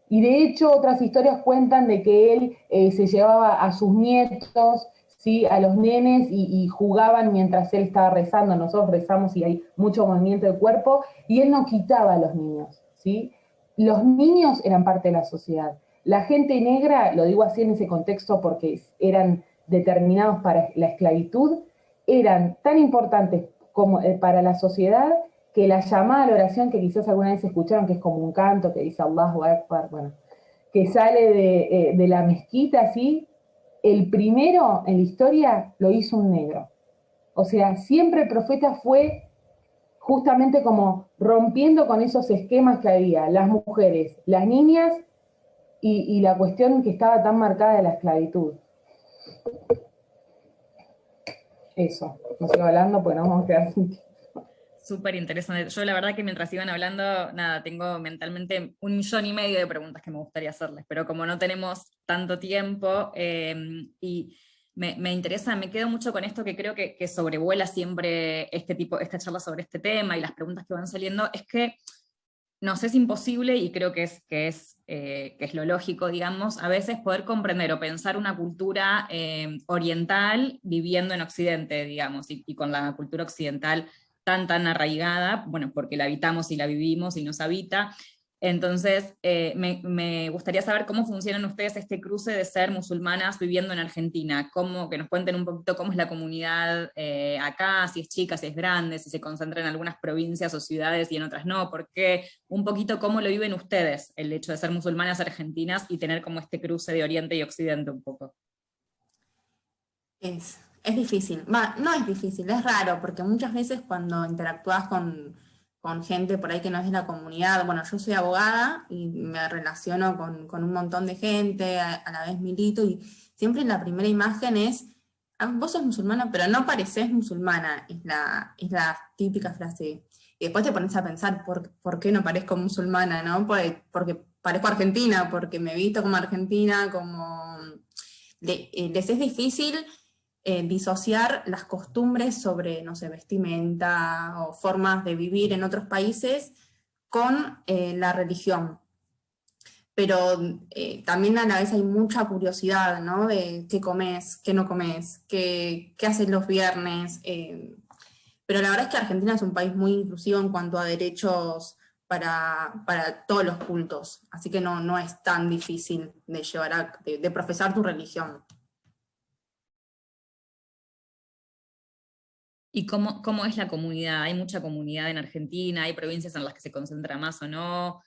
Y de hecho otras historias cuentan de que él se llevaba a sus nietos, ¿sí? A los nenes y jugaban mientras él estaba rezando. Nosotros rezamos y hay mucho movimiento de cuerpo, y él no quitaba a los niños, ¿sí? Los niños eran parte de la sociedad. La gente negra, lo digo así en ese contexto porque eran determinados para la esclavitud, eran tan importantes como para la sociedad, que la llamada a la oración, que quizás alguna vez escucharon, que es como un canto que dice Allahu Akbar, bueno, que sale de la mezquita, así, el primero en la historia lo hizo un negro. O sea, siempre el profeta fue justamente como rompiendo con esos esquemas que había, las mujeres, las niñas y la cuestión que estaba tan marcada de la esclavitud. Eso, no sigo hablando porque nos vamos a quedar sin tiempo. Súper interesante. Yo la verdad que mientras iban hablando, nada, tengo mentalmente 1,5 millones de preguntas que me gustaría hacerles, pero como no tenemos tanto tiempo, y me interesa, me quedo mucho con esto que creo que sobrevuela siempre esta charla sobre este tema y las preguntas que van saliendo, es que nos es imposible, y creo que es lo lógico, digamos, a veces poder comprender o pensar una cultura oriental viviendo en Occidente, digamos, y con la cultura occidental tan arraigada, bueno, porque la habitamos y la vivimos y nos habita. Entonces, me gustaría saber cómo funcionan ustedes este cruce de ser musulmanas viviendo en Argentina, que nos cuenten un poquito cómo es la comunidad acá, si es chica, si es grande, si se concentra en algunas provincias o ciudades y en otras no, porque un poquito cómo lo viven ustedes, el hecho de ser musulmanas argentinas y tener como este cruce de Oriente y Occidente un poco. Es difícil. No es difícil, es raro, porque muchas veces cuando interactúas con gente por ahí que no es de la comunidad, bueno, yo soy abogada y me relaciono con un montón de gente, a la vez milito, y siempre la primera imagen es, vos sos musulmana, pero no parecés musulmana, es la típica frase. Y después te pones a pensar, ¿por qué no parezco musulmana, no? Porque parezco argentina, porque me visto como argentina, como... les es difícil disociar las costumbres sobre, no sé, vestimenta o formas de vivir en otros países con la religión. Pero también a la vez hay mucha curiosidad, ¿no? De qué comes, qué no comes, qué haces los viernes. Pero la verdad es que Argentina es un país muy inclusivo en cuanto a derechos para todos los cultos. Así que no es tan difícil de llevar de profesar tu religión. ¿Y cómo es la comunidad? ¿Hay mucha comunidad en Argentina? ¿Hay provincias en las que se concentra más o no?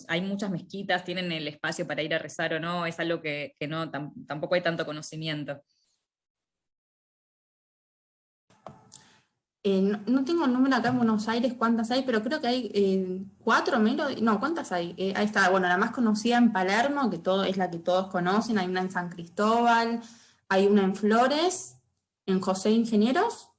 ¿Hay muchas mezquitas? ¿Tienen el espacio para ir a rezar o no? Es algo que no, tampoco hay tanto conocimiento. No tengo el número acá en Buenos Aires, cuántas hay, pero creo que hay 4 menos, no, ¿cuántas hay? Ahí está, bueno, la más conocida en Palermo, es la que todos conocen, hay una en San Cristóbal, hay una en Flores, en José Ingenieros,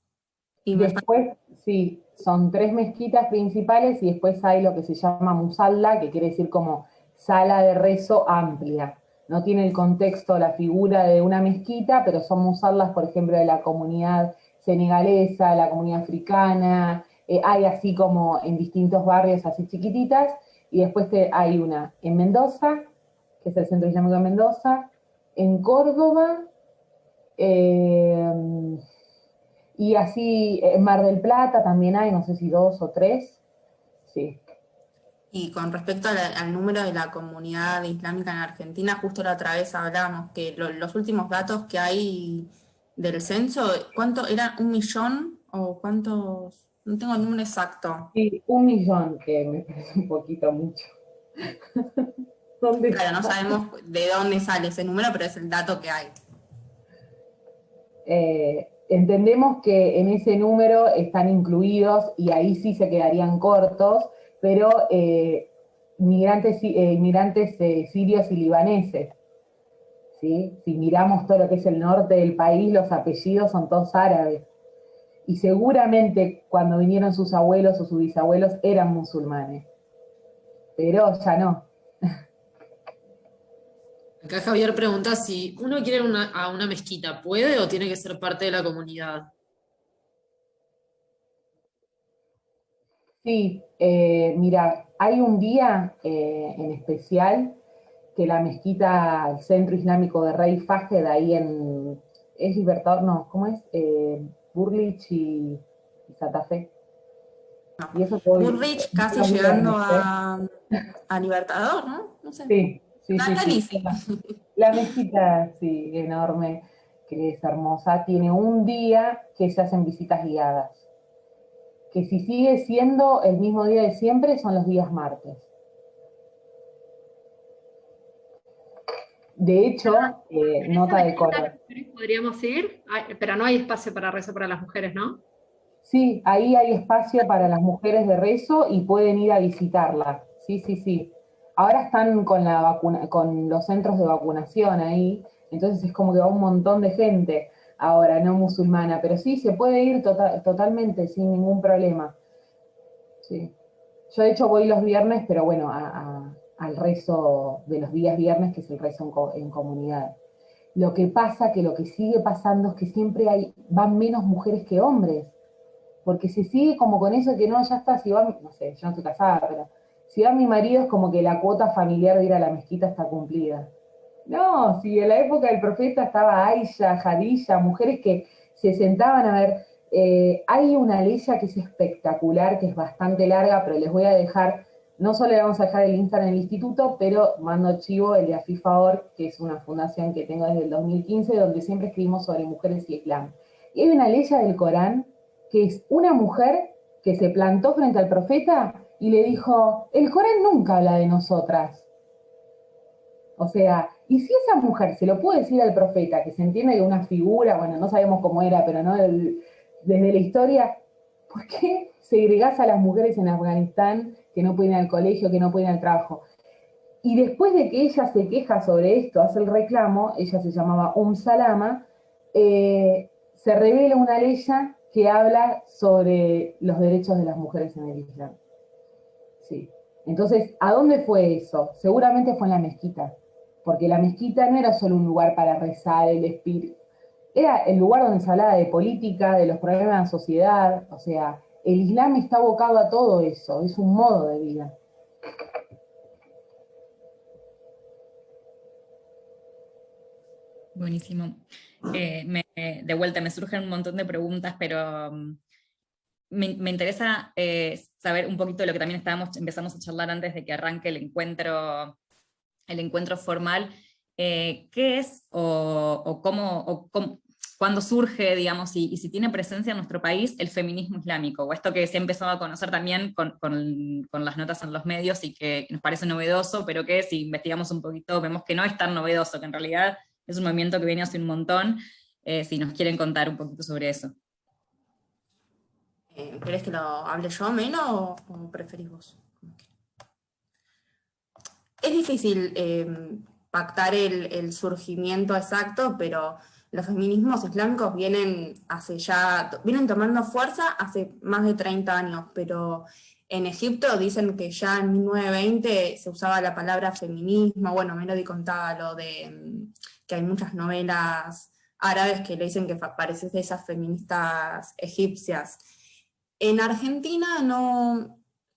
y Después, sí, son 3 mezquitas principales y después hay lo que se llama musalla, que quiere decir como sala de rezo amplia. No tiene el contexto, la figura de una mezquita, pero son musallas, por ejemplo, de la comunidad senegalesa, la comunidad africana, hay así como en distintos barrios así chiquititas, y después hay una en Mendoza, que es el Centro Islámico de Mendoza, en Córdoba, y así en Mar del Plata también hay, no sé si 2 o 3, sí. Y con respecto al número de la comunidad islámica en Argentina, justo la otra vez hablamos que los últimos datos que hay del censo, ¿cuánto era? ¿1 millón? ¿O cuántos? No tengo el número exacto. Sí, 1 millón, que me parece un poquito mucho. Claro, no sabemos de dónde sale ese número, pero es el dato que hay. Entendemos que en ese número están incluidos, y ahí sí se quedarían cortos, pero inmigrantes sirios y libaneses. ¿Sí? Si miramos todo lo que es el norte del país, los apellidos son todos árabes. Y seguramente cuando vinieron sus abuelos o sus bisabuelos eran musulmanes. Pero ya no. Acá Javier pregunta si uno quiere ir a una mezquita, ¿puede o tiene que ser parte de la comunidad? Sí, mira, hay un día en especial que la mezquita, el Centro Islámico de Rey Fahd, ahí es Libertador, no, ¿cómo es? Burlich y Santa Fe. Y eso Bullrich casi llegando a Libertador, ¿no? No sé. Sí, sí, sí, Sí. La mezquita, sí, enorme, que es hermosa, tiene un día que se hacen visitas guiadas. Que si sigue siendo el mismo día de siempre, son los días martes. De hecho, nota de color. Podríamos ir, pero no hay espacio para rezo para las mujeres, ¿no? Sí, ahí hay espacio para las mujeres de rezo y pueden ir a visitarla. Sí, sí, sí. Ahora están con los centros de vacunación ahí, entonces es como que va un montón de gente ahora, no musulmana, pero sí, se puede ir totalmente sin ningún problema. Sí. Yo de hecho voy los viernes, pero bueno, al rezo de los días viernes, que es el rezo en comunidad. Lo que pasa, que lo que sigue pasando es que siempre van menos mujeres que hombres, porque se sigue como con eso de que no, ya está, si va, no sé, yo no estoy casada, pero si va mi marido es como que la cuota familiar de ir a la mezquita está cumplida. No, si en la época del profeta estaba Aisha, Jadilla, mujeres que se sentaban a ver Hay una ley que es espectacular, que es bastante larga, pero les voy a dejar, no solo le vamos a dejar el Instagram del instituto, pero mando chivo el de AFIFA.org, que es una fundación que tengo desde el 2015, donde siempre escribimos sobre mujeres y Islam. Y hay una ley del Corán, que es una mujer que se plantó frente al profeta y le dijo, el Corán nunca habla de nosotras. O sea, y si esa mujer se lo puede decir al profeta, que se entiende de una figura, bueno, no sabemos cómo era, pero no desde la historia, ¿por qué segregás a las mujeres en Afganistán que no pueden ir al colegio, que no pueden ir al trabajo? Y después de que ella se queja sobre esto, hace el reclamo, ella se llamaba Salama, se revela una ley que habla sobre los derechos de las mujeres en el Islam. Sí. Entonces, ¿a dónde fue eso? Seguramente fue en la mezquita, porque la mezquita no era solo un lugar para rezar el espíritu, era el lugar donde se hablaba de política, de los problemas de la sociedad. O sea, el Islam está abocado a todo eso, es un modo de vida. Buenísimo. De vuelta, me surgen un montón de preguntas, pero me interesa saber un poquito de lo que también empezamos a charlar antes de que arranque el encuentro formal. ¿Qué es o cómo, cuándo surge, digamos, y si tiene presencia en nuestro país el feminismo islámico, o esto que se ha empezado a conocer también con las notas en los medios y que nos parece novedoso, pero que si investigamos un poquito vemos que no es tan novedoso, que en realidad es un movimiento que viene hace un montón. Si nos quieren contar un poquito sobre eso. ¿Querés que lo hable yo, Melo, o preferís vos? Es difícil pactar el surgimiento exacto, pero los feminismos islámicos vienen tomando fuerza hace más de 30 años, pero en Egipto dicen que ya en 1920 se usaba la palabra feminismo. Bueno, Melody contaba lo de que hay muchas novelas árabes que le dicen que pareces de esas feministas egipcias. En Argentina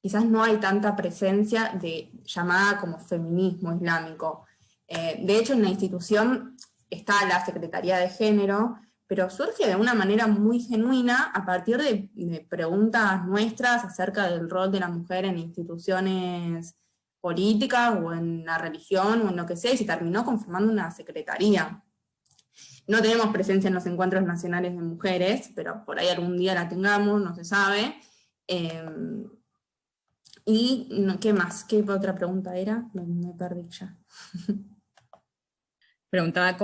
quizás no hay tanta presencia de llamada como feminismo islámico. De hecho, en la institución está la Secretaría de Género, pero surge de una manera muy genuina a partir de preguntas nuestras acerca del rol de la mujer en instituciones políticas o en la religión o en lo que sea, y se terminó conformando una secretaría. No tenemos presencia en los encuentros nacionales de mujeres, pero por ahí algún día la tengamos, no se sabe. Y ¿qué más? ¿Qué otra pregunta era? Me perdí ya. Preguntaba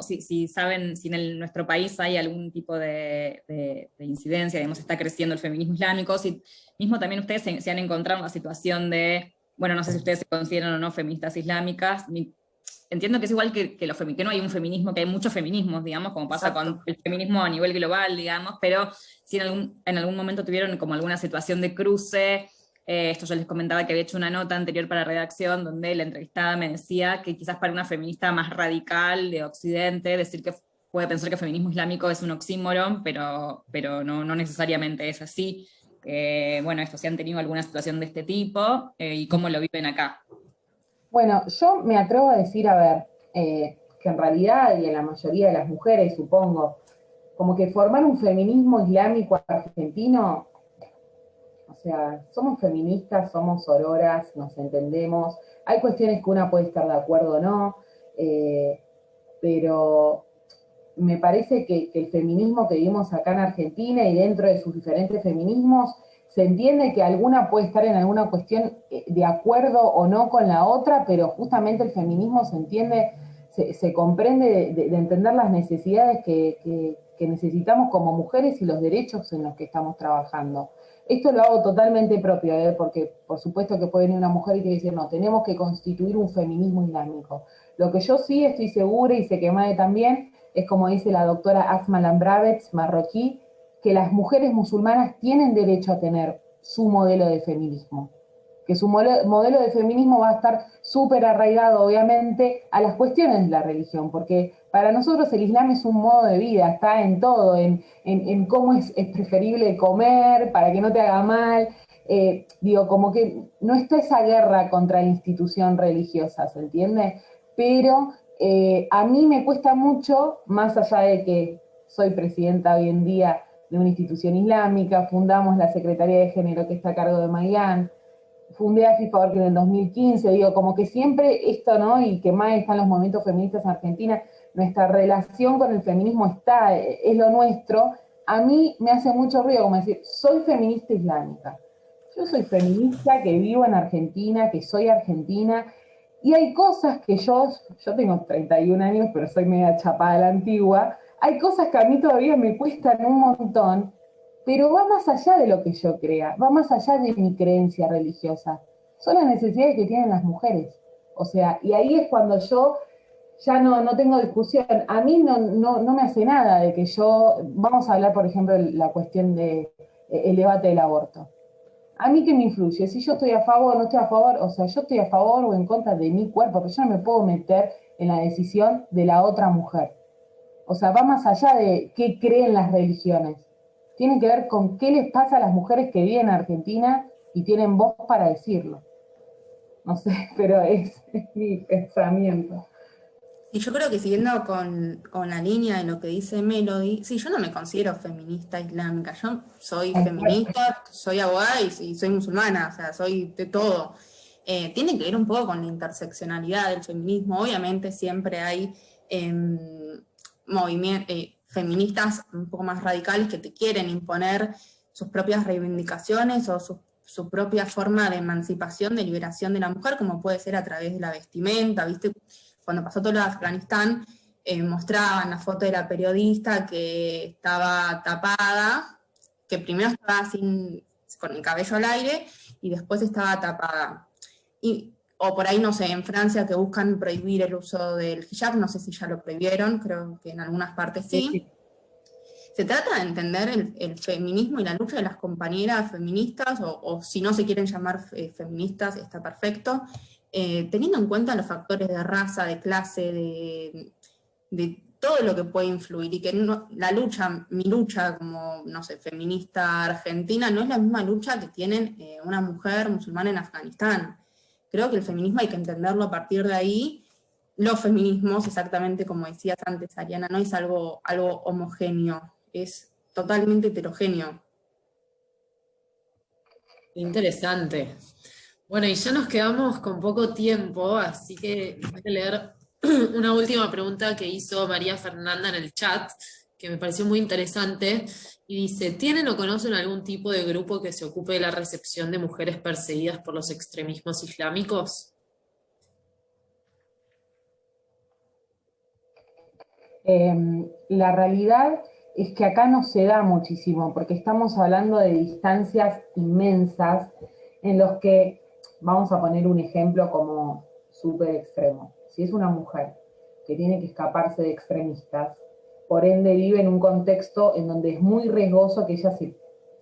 si saben si en nuestro país hay algún tipo de incidencia, digamos, está creciendo el feminismo islámico, si mismo también ustedes se han encontrado en la situación de, bueno, no sé si ustedes se consideran o no feministas islámicas. Entiendo que es igual que no hay un feminismo, que hay muchos feminismos, digamos, como pasa con el feminismo a nivel global, digamos, pero si en algún momento tuvieron como alguna situación de cruce. Esto yo les comentaba que había hecho una nota anterior para redacción donde la entrevistada me decía que quizás para una feminista más radical de Occidente, decir que puede pensar que el feminismo islámico es un oxímoron, pero no necesariamente es así. Bueno, esto, si han tenido alguna situación de este tipo y cómo lo viven acá. Bueno, yo me atrevo a decir, a ver, que en realidad, y en la mayoría de las mujeres, supongo, como que formar un feminismo islámico argentino, o sea, somos feministas, somos sororas, nos entendemos, hay cuestiones que una puede estar de acuerdo o no, pero me parece que el feminismo que vivimos acá en Argentina y dentro de sus diferentes feminismos, se entiende que alguna puede estar en alguna cuestión de acuerdo o no con la otra, pero justamente el feminismo se entiende, se comprende de entender las necesidades que necesitamos como mujeres y los derechos en los que estamos trabajando. Esto lo hago totalmente propio, porque por supuesto que puede venir una mujer y te decir, no, tenemos que constituir un feminismo islámico. Lo que yo sí estoy segura, y sé que Mae también, es como dice la doctora Asma Lambravetz, marroquí, que las mujeres musulmanas tienen derecho a tener su modelo de feminismo. Que su modelo de feminismo va a estar súper arraigado, obviamente, a las cuestiones de la religión, porque para nosotros el Islam es un modo de vida, está en todo, en cómo es preferible comer, para que no te haga mal. Como que no está esa guerra contra la institución religiosa, ¿se entiende? Pero a mí me cuesta mucho, más allá de que soy presidenta hoy en día de una institución islámica, fundamos la Secretaría de Género que está a cargo de Mayán, fundé a FIFAORC en el 2015, digo, como que siempre esto, ¿no? Y que más están los movimientos feministas en Argentina, nuestra relación con el feminismo está, es lo nuestro. A mí me hace mucho ruido como decir, soy feminista islámica. Yo soy feminista, que vivo en Argentina, que soy argentina, y hay cosas que yo tengo 31 años, pero soy media chapada a la antigua, hay cosas que a mí todavía me cuestan un montón, pero va más allá de lo que yo crea, va más allá de mi creencia religiosa. Son las necesidades que tienen las mujeres. O sea, y ahí es cuando yo ya no tengo discusión. A mí no me hace nada de que vamos a hablar, por ejemplo, de la cuestión de el debate del aborto. ¿A mí qué me influye? Si yo estoy a favor, no estoy a favor, o sea, yo estoy a favor o en contra de mi cuerpo, pero yo no me puedo meter en la decisión de la otra mujer. O sea, va más allá de qué creen las religiones. Tiene que ver con qué les pasa a las mujeres que viven en Argentina y tienen voz para decirlo. No sé, pero es mi pensamiento. Y yo creo que siguiendo con la línea de lo que dice Melody, sí, yo no me considero feminista islámica, yo soy feminista, soy abogada y soy musulmana, o sea, soy de todo. Tiene que ver un poco con la interseccionalidad del feminismo, obviamente siempre hay feministas un poco más radicales que te quieren imponer sus propias reivindicaciones o su propia forma de emancipación, de liberación de la mujer, como puede ser a través de la vestimenta, ¿viste? Cuando pasó todo lo de Afganistán, mostraban la foto de la periodista que estaba tapada, que primero estaba con el cabello al aire y después estaba tapada. O por ahí, no sé, en Francia que buscan prohibir el uso del hijab, no sé si ya lo prohibieron, creo que en algunas partes sí. Se trata de entender el feminismo y la lucha de las compañeras feministas, o si no se quieren llamar feministas, está perfecto, teniendo en cuenta los factores de raza, de clase, de todo lo que puede influir, y que mi lucha como, no sé, feminista argentina, no es la misma lucha que tienen una mujer musulmana en Afganistán. Creo que el feminismo hay que entenderlo a partir de ahí. Los feminismos, exactamente como decías antes, Ariana, no es algo homogéneo, es totalmente heterogéneo. Interesante. Bueno, y ya nos quedamos con poco tiempo, así que voy a leer una última pregunta que hizo María Fernanda en el chat, que me pareció muy interesante, y dice, ¿tienen o conocen algún tipo de grupo que se ocupe de la recepción de mujeres perseguidas por los extremismos islámicos? La realidad es que acá no se da muchísimo, porque estamos hablando de distancias inmensas en los que, vamos a poner un ejemplo como súper extremo, si es una mujer que tiene que escaparse de extremistas, por ende vive en un contexto en donde es muy riesgoso que ella se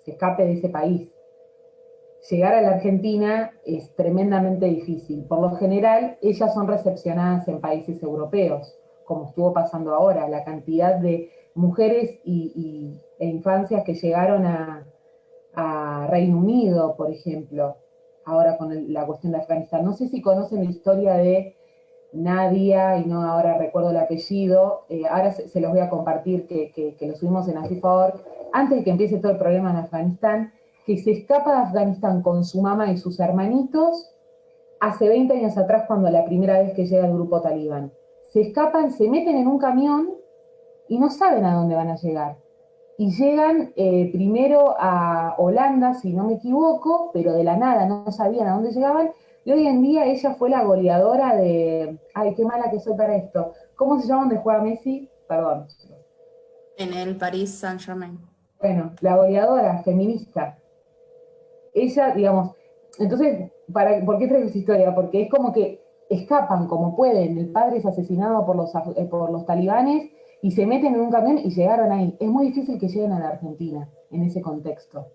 escape de ese país. Llegar a la Argentina es tremendamente difícil. Por lo general, ellas son recepcionadas en países europeos, como estuvo pasando ahora, la cantidad de mujeres e infancias que llegaron a Reino Unido, por ejemplo, ahora con la cuestión de Afganistán. No sé si conocen la historia de Nadia, y no ahora recuerdo el apellido, ahora se los voy a compartir, que lo subimos en AFIFA.org, antes de que empiece todo el problema en Afganistán, que se escapa de Afganistán con su mamá y sus hermanitos hace 20 años atrás, cuando la primera vez que llega el grupo talibán. Se escapan, se meten en un camión y no saben a dónde van a llegar. Y llegan primero a Holanda, si no me equivoco, pero de la nada no sabían a dónde llegaban, y hoy en día ella fue la goleadora de... Ay, qué mala que soy para esto. ¿Cómo se llama donde juega Messi? Perdón. En el Paris Saint-Germain. Bueno, la goleadora feminista. Ella, digamos, entonces, ¿por qué traigo esa historia? Porque es como que escapan como pueden, el padre es asesinado por los talibanes y se meten en un camión y llegaron ahí. Es muy difícil que lleguen a la Argentina en ese contexto.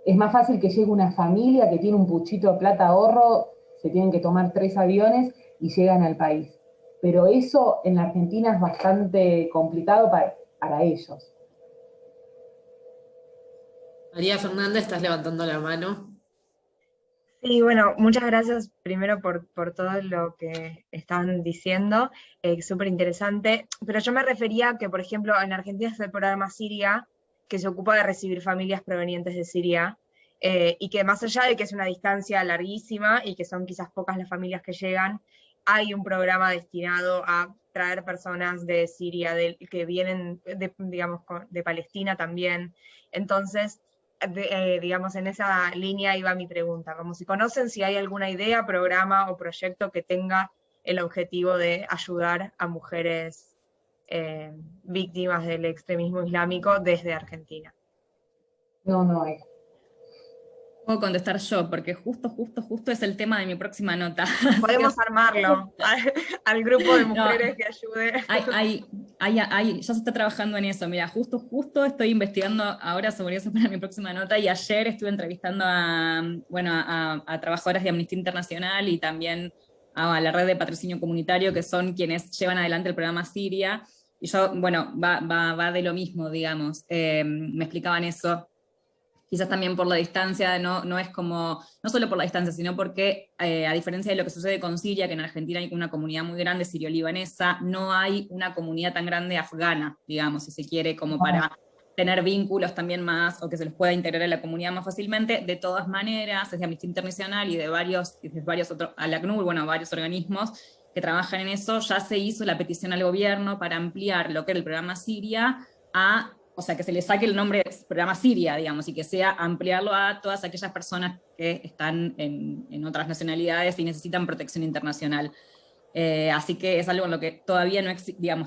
Es más fácil que llegue una familia que tiene un puchito de plata ahorro, se tienen que tomar 3 aviones y llegan al país. Pero eso en la Argentina es bastante complicado para ellos. María Fernanda, estás levantando la mano. Sí, bueno, muchas gracias primero por todo lo que están diciendo, súper interesante, pero yo me refería a que, por ejemplo, en Argentina está el programa Siria, que se ocupa de recibir familias provenientes de Siria, y que más allá de que es una distancia larguísima y que son quizás pocas las familias que llegan, hay un programa destinado a traer personas de Siria, que vienen, digamos, de Palestina también. Entonces, digamos, en esa línea iba mi pregunta, como si conocen si hay alguna idea, programa o proyecto que tenga el objetivo de ayudar a mujeres víctimas del extremismo islámico desde Argentina. No, no hay. Puedo contestar yo, porque justo es el tema de mi próxima nota. Podemos armarlo al grupo de No, mujeres que ayude. ya se está trabajando en eso. Mira, justo estoy investigando ahora sobre eso para mi próxima nota, y ayer estuve entrevistando a trabajadoras de Amnistía Internacional y también a la red de patrocinio comunitario, que son quienes llevan adelante el programa Siria. Y yo, bueno, va de lo mismo, digamos. Me explicaban eso. Quizás también por la distancia, no es como, no solo por la distancia, sino porque, a diferencia de lo que sucede con Siria, que en Argentina hay una comunidad muy grande sirio-libanesa, no hay una comunidad tan grande afgana, digamos, si se quiere, como para tener vínculos también más, o que se les pueda integrar a la comunidad más fácilmente. De todas maneras, desde Amnistía Internacional y de varios otros, al ACNUR, bueno, varios organismos que trabajan en eso, ya se hizo la petición al gobierno para ampliar lo que era el programa Siria o sea, que se le saque el nombre de programa Siria, digamos, y que sea ampliarlo a todas aquellas personas que están en otras nacionalidades y necesitan protección internacional. Así que es algo en lo que todavía no,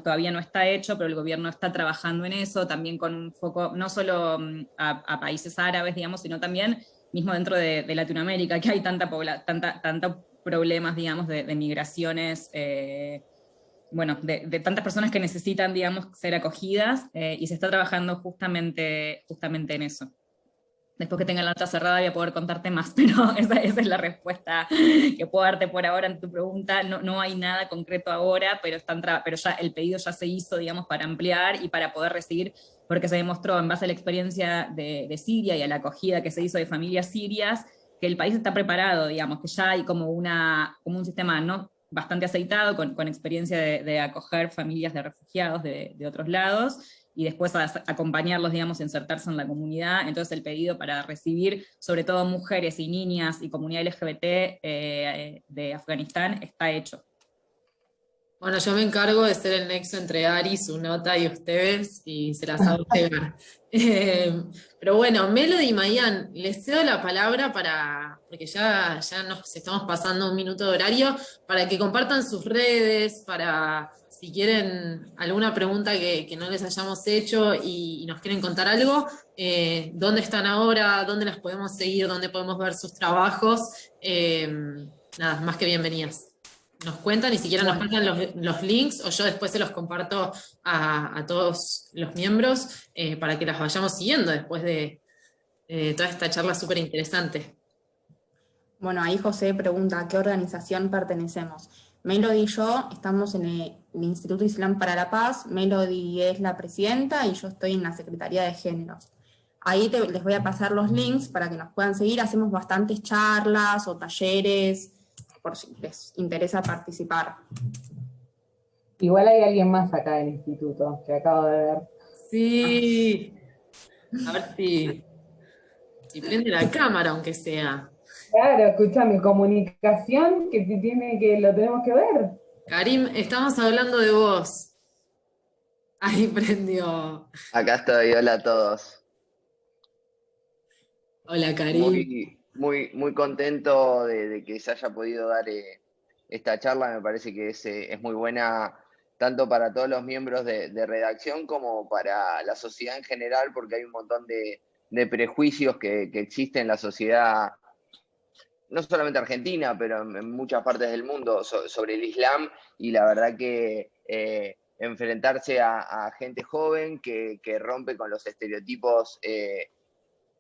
todavía no está hecho, pero el gobierno está trabajando en eso, también con un foco no solo a países árabes, digamos, sino también mismo dentro de Latinoamérica, que hay tantos problemas, digamos, de migraciones, bueno, de tantas personas que necesitan, digamos, ser acogidas, y se está trabajando justamente en eso. Después que tenga la nota cerrada voy a poder contarte más, pero esa es la respuesta que puedo darte por ahora en tu pregunta. No hay nada concreto ahora, pero ya el pedido ya se hizo, digamos, para ampliar y para poder recibir, porque se demostró en base a la experiencia de Siria y a la acogida que se hizo de familias sirias, que el país está preparado, digamos, que ya hay como un sistema no bastante aceitado, con experiencia de acoger familias de refugiados de otros lados, y después acompañarlos, digamos, insertarse en la comunidad. Entonces el pedido para recibir, sobre todo mujeres y niñas y comunidad LGBT de Afganistán, está hecho. Bueno, yo me encargo de ser el nexo entre Ari, su nota y ustedes, y se las hago llegar. Pero bueno, Melody y Mayan, les cedo la palabra porque ya nos estamos pasando un minuto de horario, para que compartan sus redes, para si quieren alguna pregunta que no les hayamos hecho y nos quieren contar algo, dónde están ahora, dónde las podemos seguir, dónde podemos ver sus trabajos. Nada, más que bienvenidas. Nos cuentan y si quieren nos pasan los links, o yo después se los comparto a todos los miembros, para que las vayamos siguiendo después de toda esta charla súper interesante. Bueno, ahí José pregunta, ¿a qué organización pertenecemos? Melody y yo estamos en el Instituto Islam para la Paz. Melody es la presidenta y yo estoy en la Secretaría de Géneros. Ahí les voy a pasar los links para que nos puedan seguir. Hacemos bastantes charlas o talleres, por si les interesa participar. Igual hay alguien más acá del instituto, que acabo de ver. Sí. A ver si prende la cámara, aunque sea. Claro, escúchame, comunicación lo tenemos que ver. Karim, estamos hablando de vos. Ahí prendió. Acá estoy, hola a todos. Hola, Karim. Muy contento de que se haya podido dar esta charla. Me parece que es muy buena tanto para todos los miembros de redacción como para la sociedad en general, porque hay un montón de prejuicios que existen en la sociedad, no solamente argentina, pero en muchas partes del mundo, sobre el Islam, y la verdad que enfrentarse a gente joven que rompe con los estereotipos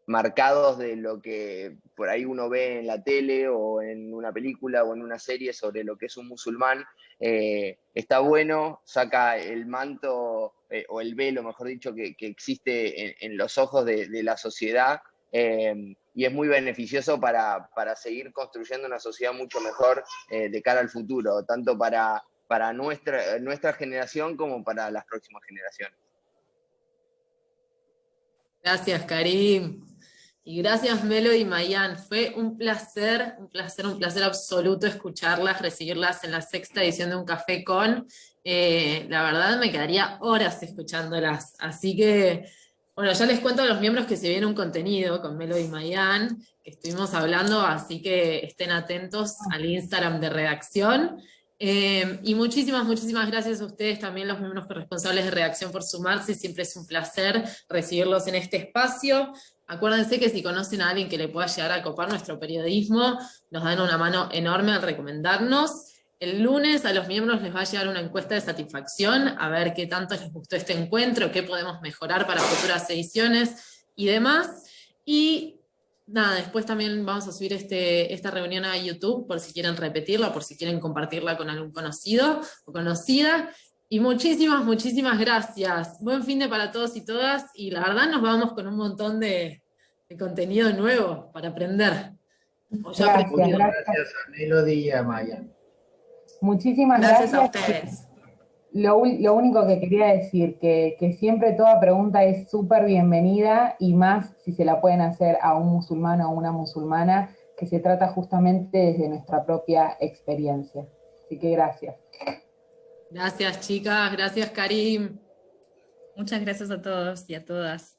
marcados de lo que por ahí uno ve en la tele o en una película o en una serie sobre lo que es un musulmán, está bueno, saca el manto, o el velo, mejor dicho, que existe en los ojos de la sociedad, y es muy beneficioso para seguir construyendo una sociedad mucho mejor de cara al futuro, tanto para nuestra generación como para las próximas generaciones. Gracias, Karim. Y gracias, Melo y Mayan. Fue un placer, un placer, un placer absoluto escucharlas, recibirlas en la sexta edición de Un Café Con. La verdad me quedaría horas escuchándolas. Así que, bueno, ya les cuento a los miembros que se viene un contenido con Melo y Mayan, que estuvimos hablando, así que estén atentos al Instagram de redacción. Y muchísimas, muchísimas gracias a ustedes también, los miembros corresponsables de redacción, por sumarse. Siempre es un placer recibirlos en este espacio. Acuérdense que si conocen a alguien que le pueda llegar a copar nuestro periodismo, nos dan una mano enorme al recomendarnos. El lunes a los miembros les va a llegar una encuesta de satisfacción, a ver qué tanto les gustó este encuentro, qué podemos mejorar para futuras ediciones y demás. Y nada, después también vamos a subir esta reunión a YouTube, por si quieren repetirla, por si quieren compartirla con algún conocido o conocida. Y muchísimas, muchísimas gracias. Buen fin de para todos y todas. Y la verdad nos vamos con un montón de contenido nuevo para aprender. Muchas gracias a Melody y a Maya. Muchísimas Gracias a gracias. ustedes. Lo único que quería decir, que siempre toda pregunta es súper bienvenida, y más si se la pueden hacer a un musulmán o a una musulmana, que se trata justamente desde nuestra propia experiencia. Así que gracias. Gracias, chicas. Gracias, Karim. Muchas gracias a todos y a todas.